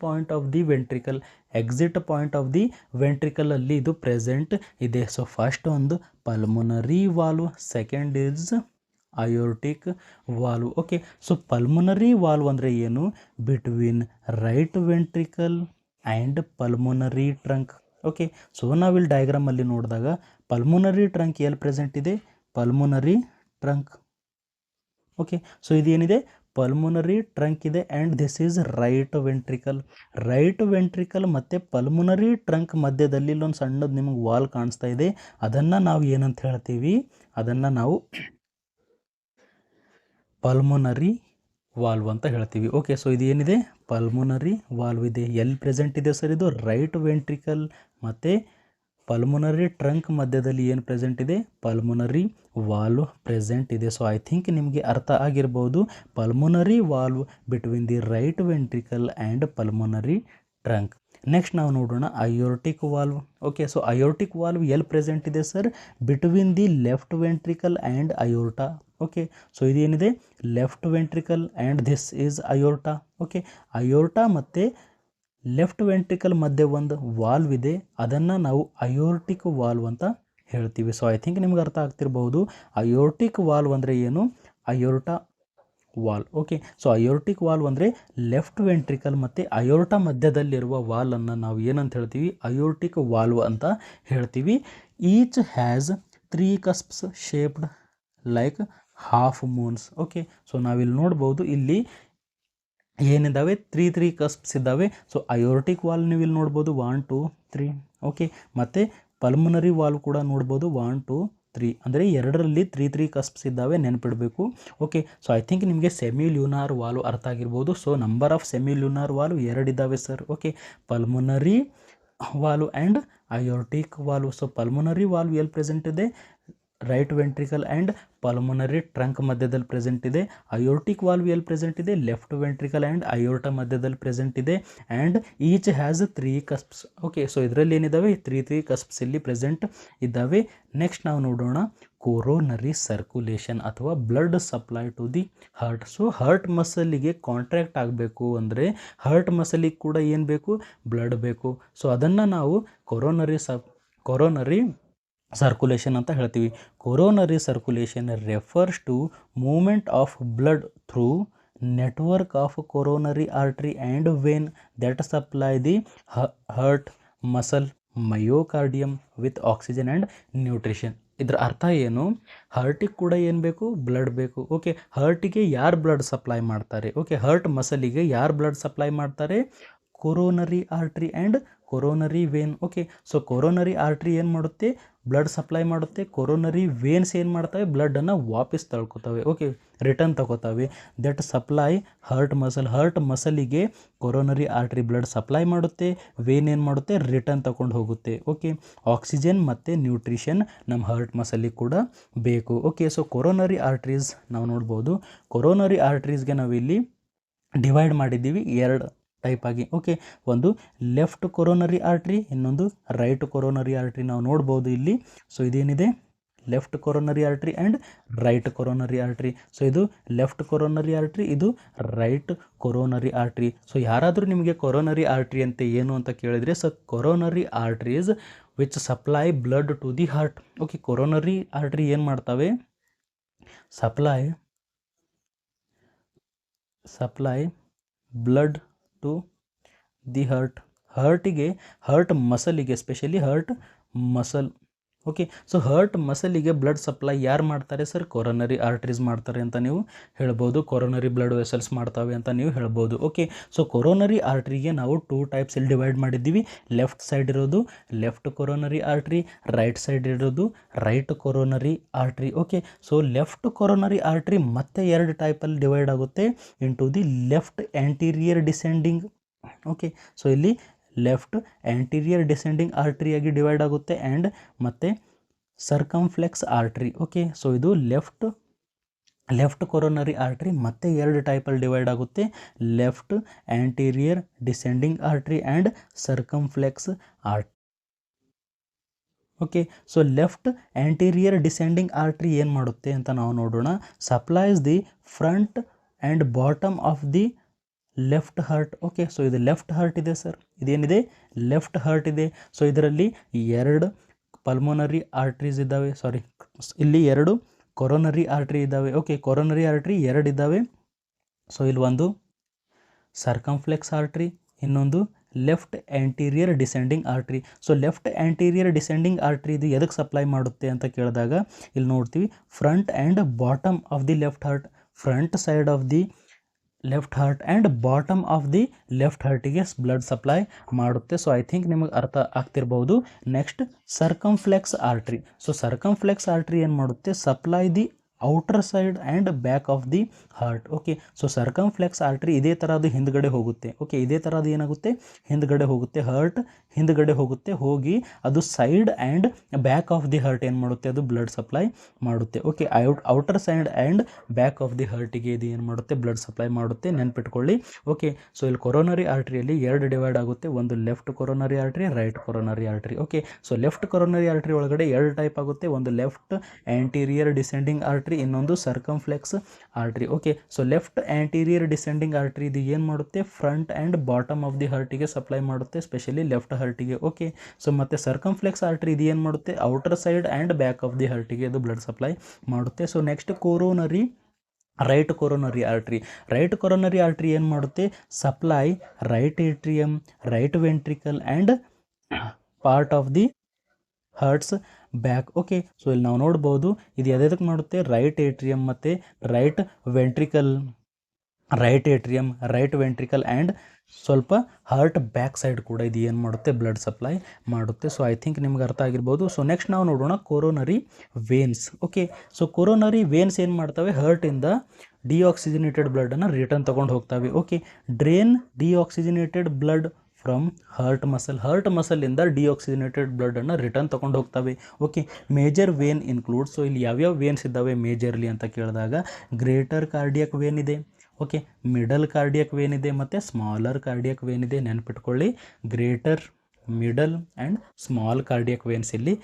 point of the ventricle, exit point of the ventricle ಅಲ್ಲಿ ಇದು ಪ್ರೆಸೆಂಟ್ ಇದೆ. ಸೊ ಫಸ್ಟ್ ಒಂದು pulmonary valve, second is aortic valve. Okay, so pulmonary valve ಅಂದರೆ ಏನು? Between right ventricle and pulmonary trunk. Okay, so ನಾವಿಲ್ಲಿ ಡಯಾಗ್ರಾಮಲ್ಲಿ ನೋಡಿದಾಗ ಪಲ್ಮೊನರಿ ಟ್ರಂಕ್ ಎಲ್ಲಿ ಪ್ರೆಸೆಂಟ್ ಇದೆ? ಪಲ್ಮೊನರಿ ಟ್ರಂಕ್. ಓಕೆ, ಸೊ ಇದೇನಿದೆ? ಪಲ್ಮೊನರಿ ಟ್ರಂಕ್ ಇದೆ and this is right ventricle. Right ventricle ಮತ್ತು ಪಲ್ಮೊನರಿ ಟ್ರಂಕ್ ಮಧ್ಯದಲ್ಲಿ ಇಲ್ಲೊಂದು ಸಣ್ಣದು ನಿಮಗೆ ವಾಲ್ ಕಾಣಿಸ್ತಾ ಇದೆ, ಅದನ್ನು ನಾವು ಏನಂತ ಹೇಳ್ತೀವಿ? ಅದನ್ನು ನಾವು ಪಲ್ಮೊನರಿ ವಾಲ್ವ್ ಅಂತ ಹೇಳ್ತೀವಿ. ಓಕೆ, ಸೊ ಇದು ಏನಿದೆ? ಪಲ್ಮೊನರಿ ವಾಲ್ವ್ ಇದೆ. ಎಲ್ಲಿ ಪ್ರೆಸೆಂಟ್ ಇದೆ ಸರ್? ಇದು ರೈಟ್ ವೆಂಟ್ರಿಕಲ್ ಮತ್ತು ಪಲ್ಮೊನರಿ ಟ್ರಂಕ್ ಮಧ್ಯದಲ್ಲಿ ಏನು ಪ್ರೆಸೆಂಟ್ ಇದೆ? ಪಲ್ಮೊನರಿ ವಾಲ್ವ್ ಪ್ರೆಸೆಂಟ್ ಇದೆ. ಸೊ ಐ ಥಿಂಕ್ ನಿಮಗೆ ಅರ್ಥ ಆಗಿರ್ಬೋದು, pulmonary valve between the right ventricle and pulmonary trunk. Next ನಾವು ನೋಡೋಣ aortic valve. Okay, so aortic valve ಎಲ್ಲಿ ಪ್ರೆಸೆಂಟ್ ಇದೆ sir? Between the left ventricle and aorta. Okay, so ಇದೇನಿದೆ? Left ventricle and this is aorta. Okay, aorta ಮತ್ತು ಲೆಫ್ಟ್ ವೆಂಟ್ರಿಕಲ್ ಮಧ್ಯೆ ಒಂದು ವಾಲ್ವ್ ಇದೆ, ಅದನ್ನು ನಾವು ಅಯೋರ್ಟಿಕ್ ವಾಲ್ವ್ ಅಂತ ಹೇಳ್ತೀವಿ. ಸೊ ಐ ಥಿಂಕ್ ನಿಮ್ಗೆ ಅರ್ಥ ಆಗ್ತಿರ್ಬೋದು ಅಯೋರ್ಟಿಕ್ ವಾಲ್ವ್ ಅಂದರೆ ಏನು, ಅಯೋರ್ಟಾ valve. Okay, so aortic valve ಅಂದರೆ ಲೆಫ್ಟ್ ವೆಂಟ್ರಿಕಲ್ ಮತ್ತು ಅಯೋರ್ಟಾ ಮಧ್ಯದಲ್ಲಿರುವ ವಾಲನ್ನು ನಾವು ಏನಂತ ಹೇಳ್ತೀವಿ? ಅಯೋರ್ಟಿಕ್ ವಾಲ್ವ್ ಅಂತ ಹೇಳ್ತೀವಿ. Each has 3 cusps shaped like half moons. Okay, so ನಾವಿಲ್ಲಿ ನೋಡ್ಬೋದು, ಇಲ್ಲಿ ಏನಿದ್ದಾವೆ? 3 cusps ಇದ್ದಾವೆ. ಸೊ ಅಯೋರ್ಟಿಕ್ ವಾಲ್ ನೀವು ಇಲ್ಲಿ ನೋಡ್ಬೋದು 1 2 3. ಓಕೆ, ಮತ್ತು ಪಲ್ಮೊನರಿ ವಾಲ್ವ್ ಕೂಡ ನೋಡ್ಬೋದು 1 2 3, ಅಂದರೆ ಎರಡರಲ್ಲಿ 3 cusps ಇದ್ದಾವೆ, ನೆನಪಿಡಬೇಕು. ಓಕೆ, ಸೊ ಐ ಥಿಂಕ್ ನಿಮಗೆ ಸೆಮಿ ಲ್ಯೂನಾರ್ ವಾಲ್ವ್ ಅರ್ಥ ಆಗಿರ್ಬೋದು. So number of semilunar valve 2 ಇದ್ದಾವೆ sir. Okay, pulmonary valve and aortic valve. So pulmonary valve ಎಲ್ಲಿ ಪ್ರೆಸೆಂಟ್ ಇದೆ? Right ventricle and pulmonary trunk ಮಧ್ಯದಲ್ಲಿ ಪ್ರೆಸೆಂಟ್ ಇದೆ. ಅಯೋರ್ಟಿಕ್ ವಾಲ್ವ್ ಎಲ್ಲಿ ಪ್ರೆಸೆಂಟ್ ಇದೆ? ಲೆಫ್ಟ್ ವೆಂಟ್ರಿಕಲ್ ಆ್ಯಂಡ್ ಅಯೋರ್ಟಾ ಮಧ್ಯದಲ್ಲಿ ಪ್ರೆಸೆಂಟ್ ಇದೆ and each has 3 cusps. Okay, so ಇದರಲ್ಲಿ ಏನಿದ್ದಾವೆ? 3 cusps ಇಲ್ಲಿ ಪ್ರೆಸೆಂಟ್ ಇದ್ದಾವೆ. ನೆಕ್ಸ್ಟ್ ನಾವು ನೋಡೋಣ ಕೊರೋನರಿ ಸರ್ಕ್ಯುಲೇಷನ್ ಅಥವಾ blood supply to the heart. So heart ಮಸಲಿಗೆ ಕಾಂಟ್ರಾಕ್ಟ್ ಆಗಬೇಕು ಅಂದರೆ ಹಾರ್ಟ್ ಮಸಲಿಗೆ ಕೂಡ ಏನು ಬೇಕು? ಬ್ಲಡ್ ಬೇಕು. ಸೊ ಅದನ್ನು ನಾವು ಕೊರೋನರಿ ಸರ್ಕ್ಯುಲೇಷನ್ ಅಂತ ಹೇಳ್ತೀವಿ. Coronary circulation refers to movement of blood through network of coronary artery and vein that supply the heart muscle myocardium with oxygen and nutrition. ಇದರ ಅರ್ಥ ಏನು? ಹಾರ್ಟಿಗೆ ಕೂಡ ಏನು ಬೇಕು? ಬ್ಲಡ್ ಬೇಕು. ಓಕೆ, ಹಾರ್ಟಿಗೆ ಯಾರು ಬ್ಲಡ್ ಸಪ್ಲೈ ಮಾಡ್ತಾರೆ? ಓಕೆ, ಹಾರ್ಟ್ ಮಸಲಿಗೆ ಯಾರು ಬ್ಲಡ್ ಸಪ್ಲೈ ಮಾಡ್ತಾರೆ? Coronary artery and coronary vein. Okay, so coronary artery ಏನು ಮಾಡುತ್ತೆ? ಬ್ಲಡ್ ಸಪ್ಲೈ ಮಾಡುತ್ತೆ. ಕೊರೋನರಿ ವೇನ್ಸ್ ಏನು ಮಾಡ್ತವೆ? ಬ್ಲಡ್ಡನ್ನು ವಾಪಸ್ ತಳ್ಕೊತವೆ. ಓಕೆ, ರಿಟರ್ನ್ ತಗೋತವೆ. ದಟ್ ಸಪ್ಲೈ ಹಾರ್ಟ್ ಮಸಲಿಗೆ ಕೊರೋನರಿ ಆರ್ಟ್ರಿ ಬ್ಲಡ್ ಸಪ್ಲೈ ಮಾಡುತ್ತೆ, ವೇನ್ ಏನು ಮಾಡುತ್ತೆ? ರಿಟರ್ನ್ ತಗೊಂಡು ಹೋಗುತ್ತೆ. ಓಕೆ, ಆಕ್ಸಿಜನ್ ಮತ್ತು ನ್ಯೂಟ್ರಿಷನ್ ನಮ್ಮ ಹಾರ್ಟ್ ಮಸಲಿಗೆ ಕೂಡ ಬೇಕು. ಓಕೆ, ಸೊ ಕೊರೋನರಿ ಆರ್ಟ್ರೀಸ್ ನಾವು ನೋಡ್ಬೋದು. ಕೊರೋನರಿ ಆರ್ಟ್ರೀಸ್ಗೆ ನಾವಿಲ್ಲಿ ಡಿವೈಡ್ ಮಾಡಿದ್ದೀವಿ 2 ಟೈಪ್ ಆಗಿ. ಓಕೆ, ಒಂದು ಲೆಫ್ಟ್ ಕೊರೋನರಿ ಆರ್ಟ್ರಿ, ಇನ್ನೊಂದು ರೈಟ್ ಕೊರೋನರಿ ಆರ್ಟ್ರಿ ನಾವು ನೋಡ್ಬೋದು ಇಲ್ಲಿ. ಸೊ ಇದೇನಿದೆ? Left coronary artery and right coronary artery. So ಇದು ಲೆಫ್ಟ್ ಕೊರೋನರಿ ಆರ್ಟ್ರಿ, ಇದು ರೈಟ್ ಕೊರೋನರಿ ಆರ್ಟ್ರಿ. ಸೊ ಯಾರಾದರೂ ನಿಮಗೆ ಕೊರೋನರಿ ಆರ್ಟ್ರಿ ಅಂತ ಏನು ಅಂತ ಕೇಳಿದರೆ, so coronary arteries which supply blood to the heart. Okay, coronary artery ಏನು ಮಾಡ್ತವೆ? Supply blood to the heart ಮಸಲಿಗೆ, specially heart muscle. Okay, so heart ಮಸಲಿಗೆ ಬ್ಲಡ್ ಸಪ್ಲೈ ಯಾರು ಮಾಡ್ತಾರೆ ಸರ್? ಕೊರೋನರಿ ಆರ್ಟ್ರೀಸ್ ಮಾಡ್ತಾರೆ ಅಂತ ನೀವು ಹೇಳ್ಬೋದು. ಕೊರೋನರಿ ಬ್ಲಡ್ ವೆಸಲ್ಸ್ ಮಾಡ್ತವೆ ಅಂತ ನೀವು ಹೇಳ್ಬೋದು. ಓಕೆ, ಸೊ ಕೊರೋನರಿ ಆರ್ಟ್ರಿಗೆ ನಾವು 2 ಟೈಪ್ಸಲ್ಲಿ ಡಿವೈಡ್ ಮಾಡಿದ್ದೀವಿ. ಲೆಫ್ಟ್ ಸೈಡ್ ಇರೋದು left coronary artery, right side ಇರೋದು right coronary artery. Okay, so left coronary artery ಮತ್ತೆ 2 ಟೈಪಲ್ಲಿ ಡಿವೈಡ್ ಆಗುತ್ತೆ into the left anterior descending. Okay, so ಇಲ್ಲಿ ಲೆಫ್ಟ್ ಆ್ಯಂಟೀರಿಯರ್ ಡಿಸೆಂಡಿಂಗ್ ಆರ್ಟ್ರಿಯಾಗಿ ಡಿವೈಡ್ ಆಗುತ್ತೆ ಆ್ಯಂಡ್ ಮತ್ತು ಸರ್ಕಂಫ್ಲೆಕ್ಸ್ ಆರ್ಟ್ರಿ. ಓಕೆ, ಸೊ ಇದು ಲೆಫ್ಟ್ ಕೊರೋನರಿ ಆರ್ಟ್ರಿ ಮತ್ತೆ ಎರಡು ಟೈಪಲ್ಲಿ ಡಿವೈಡ್ ಆಗುತ್ತೆ, left anterior descending artery and circumflex artery. Okay, so left anterior descending artery ಏನು ಮಾಡುತ್ತೆ ಅಂತ ನಾವು ನೋಡೋಣ. Supplies the front and bottom of the left heart. Okay, so ಇದು ಲೆಫ್ಟ್ ಹಾರ್ಟ್ ಇದೆ ಸರ್, ಇದೇನಿದೆ ಲೆಫ್ಟ್ ಹಾರ್ಟ್ ಇದೆ. ಸೊ ಇದರಲ್ಲಿ ಎರಡು ಪಲ್ಮೋನರಿ ಆರ್ಟ್ರೀಸ್ ಇದ್ದಾವೆ, ಇಲ್ಲಿ ಎರಡು ಕೊರೋನರಿ ಆರ್ಟ್ರಿ ಇದ್ದಾವೆ. ಓಕೆ, ಕೊರೋನರಿ ಆರ್ಟ್ರಿ ಎರಡು ಇದ್ದಾವೆ. ಸೊ ಇಲ್ಲಿ ಒಂದು ಸರ್ಕಂಫ್ಲೆಕ್ಸ್ ಆರ್ಟ್ರಿ, ಇನ್ನೊಂದು left anterior descending artery. So left anterior descending artery ಇದು ಎದಕ್ಕೆ ಸಪ್ಲೈ ಮಾಡುತ್ತೆ ಅಂತ ಕೇಳಿದಾಗ ಇಲ್ಲಿ ನೋಡ್ತೀವಿ, front and bottom of the left heart, front side of the left heart and bottom of the left ಹಾರ್ಟಿಗೆ ಬ್ಲಡ್ ಸಪ್ಲೈ ಮಾಡುತ್ತೆ. ಸೊ ಐ ಥಿಂಕ್ ನಿಮಗೆ ಅರ್ಥ ಆಗ್ತಿರ್ಬೋದು. Next circumflex artery. So circumflex artery ಏನು ಮಾಡುತ್ತೆ, supply the outer side and back of the heart. Okay, so circumflex artery ಇದೇ ಥರ ಅದು ಹಿಂದ್ಗಡೆ ಹೋಗುತ್ತೆ. ಓಕೆ, ಇದೇ ಥರ ಅದು ಏನಾಗುತ್ತೆ, ಹಿಂದ್ಗಡೆ ಹೋಗುತ್ತೆ, ಹಾರ್ಟ್ ಹಿಂದ್ಗಡೆ ಹೋಗುತ್ತೆ, ಹೋಗಿ ಅದು side and back of the heart ಏನು ಮಾಡುತ್ತೆ, ಅದು ಬ್ಲಡ್ ಸಪ್ಲೈ ಮಾಡುತ್ತೆ. Okay, outer side and back of the ಹಾರ್ಟಿಗೆ ಇದು ಏನು ಮಾಡುತ್ತೆ, ಬ್ಲಡ್ ಸಪ್ಲೈ ಮಾಡುತ್ತೆ, ನೆನ್ಪಿಟ್ಕೊಳ್ಳಿ. ಓಕೆ, ಸೊ ಇಲ್ಲಿ ಕೊರೋನರಿ ಆರ್ಟ್ರಿಯಲ್ಲಿ ಎರಡು ಡಿವೈಡ್ ಆಗುತ್ತೆ, ಒಂದು left coronary artery, right coronary artery. Okay, so left coronary artery ಒಳಗಡೆ ಎರಡು ಟೈಪ್ ಆಗುತ್ತೆ, ಒಂದು ಲೆಫ್ಟ್ ಆ್ಯಂಟೀರಿಯರ್ ಡಿಸೆಂಡಿಂಗ್ ಆರ್ಟ್ರಿ, ಇನ್ನೊಂದು circumflex artery. Okay, so left anterior descending artery ಇದು ಏನು ಮಾಡುತ್ತೆ, front and bottom of the ಹಾರ್ಟಿಗೆ ಸಪ್ಲೈ ಮಾಡುತ್ತೆ, ಸ್ಪೆಷಲಿ ಲೆಫ್ಟ್ ಹಾರ್ಟಿಗೆ. ಓಕೆ, ಸೊ ಮತ್ತೆ ಸರ್ಕಂಫ್ಲೆಕ್ಸ್ ಆರ್ಟ್ರಿ ಇದು ಏನು ಮಾಡುತ್ತೆ, outer side and back of the ಹಾರ್ಟಿಗೆ ಅದು ಬ್ಲಡ್ ಸಪ್ಲೈ ಮಾಡುತ್ತೆ. So next coronary, right coronary artery. Right coronary artery ಏನು ಮಾಡುತ್ತೆ, supply right atrium, right ventricle and part of the heart's back. Okay, so ಇಲ್ಲಿ ನಾವು ನೋಡ್ಬೋದು ಇದು ಎದಕ್ಕೆ ಮಾಡುತ್ತೆ, ರೈಟ್ ಏಟ್ರಿಯಮ್ ಮತ್ತು right ventricle, right atrium, right ventricle and ಸ್ವಲ್ಪ ಹಾರ್ಟ್ ಬ್ಯಾಕ್ ಸೈಡ್ ಕೂಡ ಇದು ಏನು ಮಾಡುತ್ತೆ, ಬ್ಲಡ್ ಸಪ್ಲೈ ಮಾಡುತ್ತೆ. ಸೊ ಐ ಥಿಂಕ್ ನಿಮ್ಗೆ ಅರ್ಥ ಆಗಿರ್ಬೋದು. ಸೊ ನೆಕ್ಸ್ಟ್ ನಾವು ನೋಡೋಣ coronary veins. Okay, so coronary veins ಏನು ಮಾಡ್ತವೆ, ಹಾರ್ಟಿಂದ ಡಿಆಕ್ಸಿಜನೇಟೆಡ್ ಬ್ಲಡನ್ನು ರಿಟರ್ನ್ ತೊಗೊಂಡು ಹೋಗ್ತವೆ. ಓಕೆ, drain deoxygenated blood from heart ಮಸಲಿಂದ ಡಿಆಕ್ಸಿಜನೇಟೆಡ್ ಬ್ಲಡನ್ನು ರಿಟರ್ನ್ ತೊಗೊಂಡು ಹೋಗ್ತವೆ. Okay, major vein include. So ಇಲ್ಲಿ ಯಾವ್ಯಾವ ವೇನ್ಸ್ ಇದ್ದಾವೆ ಮೇಜರ್ಲಿ ಅಂತ ಕೇಳಿದಾಗ, ಗ್ರೇಟರ್ ಕಾರ್ಡಿಯಕ್ ವೇನ್ ಇದೆ, ಓಕೆ, ಮಿಡಲ್ ಕಾರ್ಡಿಯಕ್ ವೇನ್ ಇದೆ, ಮತ್ತು ಸ್ಮಾಲರ್ ಕಾರ್ಡಿಯಕ್ ವೇನ್ ಇದೆ. ನೆನ್ಪಿಟ್ಕೊಳ್ಳಿ, greater, middle and small cardiac veins ಇಲ್ಲಿ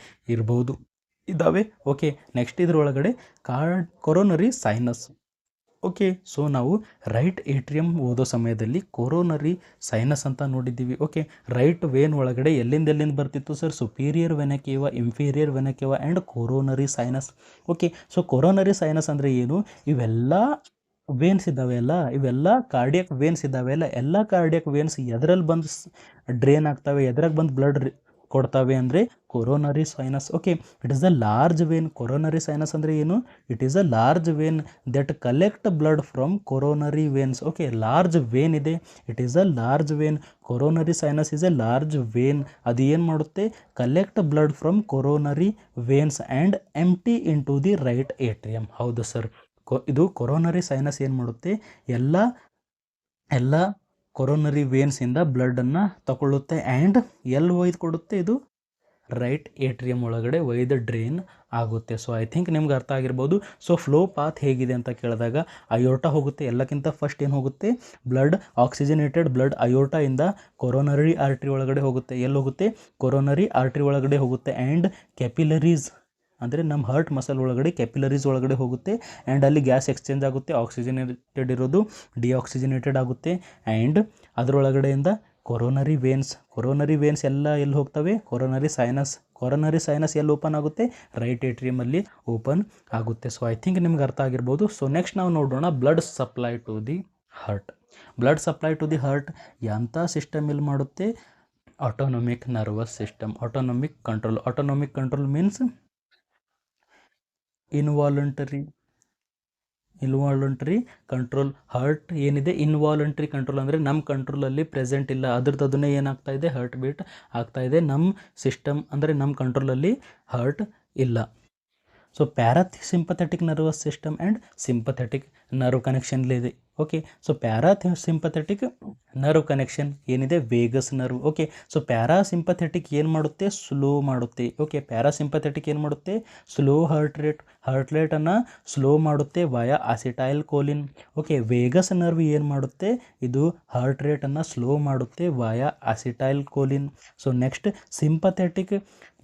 ಇದ್ದಾವೆ. ಓಕೆ, ನೆಕ್ಸ್ಟ್ ಇದ್ರೊಳಗಡೆ ಕೊರೋನರಿ ಸೈನಸ್. ಓಕೆ, ಸೊ ನಾವು ರೈಟ್ ಏಟ್ರಿಯಮ್ ಓದೋ ಸಮಯದಲ್ಲಿ ಕೊರೋನರಿ ಸೈನಸ್ ಅಂತ ನೋಡಿದ್ದೀವಿ. ಓಕೆ, ರೈಟ್ ವೇನ್ ಒಳಗಡೆ ಎಲ್ಲಿಂದ ಬರ್ತಿತ್ತು sir, superior vena cava, inferior vena cava and coronary sinus. Okay, so coronary sinus ಅಂದರೆ ಏನು, ಇವೆಲ್ಲ ವೇನ್ಸ್ ಇದ್ದಾವೆ ಅಲ್ಲ, ಇವೆಲ್ಲ ಕಾರ್ಡಿಯಕ್ ವೇನ್ಸ್ ಇದ್ದಾವೆ ಅಲ್ಲ, ಎಲ್ಲ ಕಾರ್ಡಿಯಕ್ ವೇನ್ಸ್ ಎದರಲ್ಲಿ ಬಂದು ಡ್ರೈನ್ ಆಗ್ತವೆ, ಎದ್ರಾಗ ಬಂದು ಬ್ಲಡ್ ಕೊಡ್ತವೆ ಅಂದರೆ coronary sinus. Okay, it is a large vein. Coronary sinus ಅಂದರೆ ಏನು, it is a large vein that collect blood from coronary veins. Okay, large vein ಇದೆ, it is a large vein. Coronary sinus is a large vein. ಅದು ಏನು ಮಾಡುತ್ತೆ, collect blood from coronary veins and empty in to the right atrium. ಹೌದು ಸರ್, ಇದು ಕೊರೋನರಿ ಸೈನಸ್ ಏನು ಮಾಡುತ್ತೆ, ಎಲ್ಲ ಕೊರೋನರಿ ವೇನ್ಸಿಂದ ಬ್ಲಡನ್ನು ತಗೊಳ್ಳುತ್ತೆ ಆ್ಯಂಡ್ ಎಲ್ಲಿ ಒಯ್ದು ಕೊಡುತ್ತೆ, ಇದು ರೈಟ್ ಏಟ್ರಿಯಮ್ ಒಳಗಡೆ ಒಯ್ದು ಡ್ರೈನ್ ಆಗುತ್ತೆ. ಸೊ ಐ ಥಿಂಕ್ ನಿಮ್ಗೆ ಅರ್ಥ ಆಗಿರ್ಬೋದು. ಸೊ ಫ್ಲೋ ಪಾತ್ ಹೇಗಿದೆ ಅಂತ ಕೇಳಿದಾಗ, ಅಯೋರ್ಟಾ ಹೋಗುತ್ತೆ, ಎಲ್ಲಕ್ಕಿಂತ ಫಸ್ಟ್ ಏನು ಹೋಗುತ್ತೆ, ಬ್ಲಡ್, ಆಕ್ಸಿಜನೇಟೆಡ್ ಬ್ಲಡ್ ಅಯೋರ್ಟಾಯಿಂದ ಕೊರೋನರಿ ಆರ್ಟ್ರಿ ಒಳಗಡೆ ಹೋಗುತ್ತೆ. ಎಲ್ಲಿ ಹೋಗುತ್ತೆ, ಕೊರೋನರಿ ಆರ್ಟ್ರಿ ಒಳಗಡೆ ಹೋಗುತ್ತೆ ಆ್ಯಂಡ್ ಕ್ಯಾಪಿಲರೀಸ್ ಅಂದರೆ ನಮ್ಮ ಹಾರ್ಟ್ ಮಸಲ್ ಒಳಗಡೆ ಕ್ಯಾಪಿಲರೀಸ್ ಒಳಗಡೆ ಹೋಗುತ್ತೆ ಆ್ಯಂಡ್ ಅಲ್ಲಿ ಗ್ಯಾಸ್ ಎಕ್ಸ್ಚೇಂಜ್ ಆಗುತ್ತೆ, ಆಕ್ಸಿಜನೇಟೆಡ್ ಇರೋದು ಡಿಆಕ್ಸಿಜನೇಟೆಡ್ ಆಗುತ್ತೆ ಆ್ಯಂಡ್ ಅದರೊಳಗಡೆಯಿಂದ ಕೊರೋನರಿ ವೇನ್ಸ್ ಎಲ್ಲ ಎಲ್ಲಿ ಹೋಗ್ತವೆ, ಕೊರೋನರಿ ಸೈನಸ್ ಎಲ್ಲಿ ಓಪನ್ ಆಗುತ್ತೆ, ರೈಟ್ ಏಟ್ರಿಯಮಲ್ಲಿ ಓಪನ್ ಆಗುತ್ತೆ. ಸೊ ಐ ಥಿಂಕ್ ನಿಮ್ಗೆ ಅರ್ಥ ಆಗಿರ್ಬೋದು. ಸೊ ನೆಕ್ಸ್ಟ್ ನಾವು ನೋಡೋಣ blood supply to the heart. ಎಂಥ ಸಿಸ್ಟಮ್ ಇಲ್ಲಿ ಮಾಡುತ್ತೆ, autonomic nervous system, autonomic control means involuntary control. Heart ಏನಿದೆ, ಇನ್ವಾಲಂಟ್ರಿ ಕಂಟ್ರೋಲ್ ಅಂದರೆ ನಮ್ಮ ಕಂಟ್ರೋಲಲ್ಲಿ ಪ್ರೆಸೆಂಟ್ ಇಲ್ಲ, ಅದನ್ನೇ ಏನಾಗ್ತಾ ಇದೆ, ಹಾರ್ಟ್ ಬೀಟ್ ಆಗ್ತಾ ಇದೆ. ನಮ್ಮ ಸಿಸ್ಟಮ್ ಅಂದರೆ ನಮ್ಮ ಕಂಟ್ರೋಲಲ್ಲಿ ಹಾರ್ಟ್ ಇಲ್ಲ. So parasympathetic nervous system and sympathetic nerve connection ಇದೆ. Okay. So sympathetic nerve connection ಏನಿದೆ vagus nerve. Okay. So parasympathetic ಏನು ಮಾಡುತ್ತೆ, ಸ್ಲೋ ಮಾಡುತ್ತೆ. ಓಕೆ. ಪ್ಯಾರಾಸಿಂಪಥೆಟಿಕ್ ಏನು ಮಾಡುತ್ತೆ, ಸ್ಲೋ ಹಾರ್ಟ್ ರೇಟನ್ನು ಸ್ಲೋ ಮಾಡುತ್ತೆ via acetylcholine. Okay. Vagus nerve ಏನು ಮಾಡುತ್ತೆ, ಇದು ಹಾರ್ಟ್ ರೇಟನ್ನು ಸ್ಲೋ ಮಾಡುತ್ತೆ via acetylcholine. So next sympathetic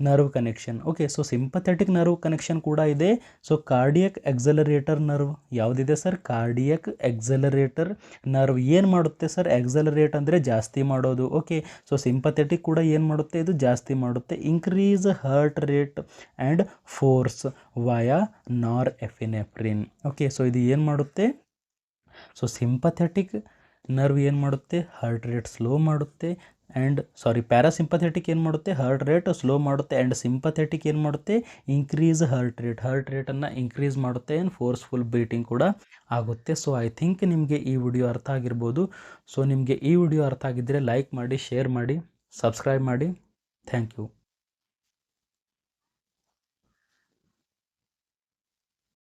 nerve connection. Okay. So sympathetic nerve connection ಕೂಡ ಇದೆ. ಸೊ ಕಾರ್ಡಿಯಕ್ ಎಕ್ಸಲರೇಟರ್ ನರ್ವ್ ಯಾವುದಿದೆ ಸರ್, ಕಾರ್ಡಿಯಕ್ ಎಕ್ಸಲರೇಟರ್ ನರ್ವ್ ಏನು ಮಾಡುತ್ತೆ ಸರ್, ಎಕ್ಸಲರೇಟ್ ಅಂದರೆ ಜಾಸ್ತಿ ಮಾಡೋದು. ಓಕೆ. ಸೊ ಸಿಂಪಥೆಟಿಕ್ ಕೂಡ ಏನು ಮಾಡುತ್ತೆ, ಇದು ಜಾಸ್ತಿ ಮಾಡುತ್ತೆ, increase heart rate and force via ನಾರ್ ಎಫಿನೆಫ್ರಿನ್. ಓಕೆ. ಸೊ ಇದು ಏನು ಮಾಡುತ್ತೆ, ಸೊ ಸಿಂಪಥೆಟಿಕ್ ನರ್ವ್ ಏನು ಮಾಡುತ್ತೆ, ಹಾರ್ಟ್ ರೇಟ್ ಸ್ಲೋ ಮಾಡುತ್ತೆ ಆ್ಯಂಡ್ ಪ್ಯಾರಾಸಿಂಪಥೆಟಿಕ್ ಏನು ಮಾಡುತ್ತೆ, ಹಾರ್ಟ್ ರೇಟ್ ಸ್ಲೋ ಮಾಡುತ್ತೆ ಆ್ಯಂಡ್ ಸಿಂಪಥೆಟಿಕ್ ಏನು ಮಾಡುತ್ತೆ, ಇನ್ಕ್ರೀಸ್ ಹಾರ್ಟ್ ರೇಟನ್ನು ಇನ್ಕ್ರೀಸ್ ಮಾಡುತ್ತೆ ಆ್ಯಂಡ್ ಫೋರ್ಸ್ಫುಲ್ ಬೀಟಿಂಗ್ ಕೂಡ ಆಗುತ್ತೆ. ಸೊ ಐ ಥಿಂಕ್ ನಿಮಗೆ ಈ ವಿಡಿಯೋ ಅರ್ಥ ಆಗಿರ್ಬೋದು. ಸೊ ನಿಮಗೆ ಈ ವಿಡಿಯೋ ಅರ್ಥ ಆಗಿದ್ದರೆ ಲೈಕ್ ಮಾಡಿ, ಶೇರ್ ಮಾಡಿ, ಸಬ್ಸ್ಕ್ರೈಬ್ ಮಾಡಿ. Thank you.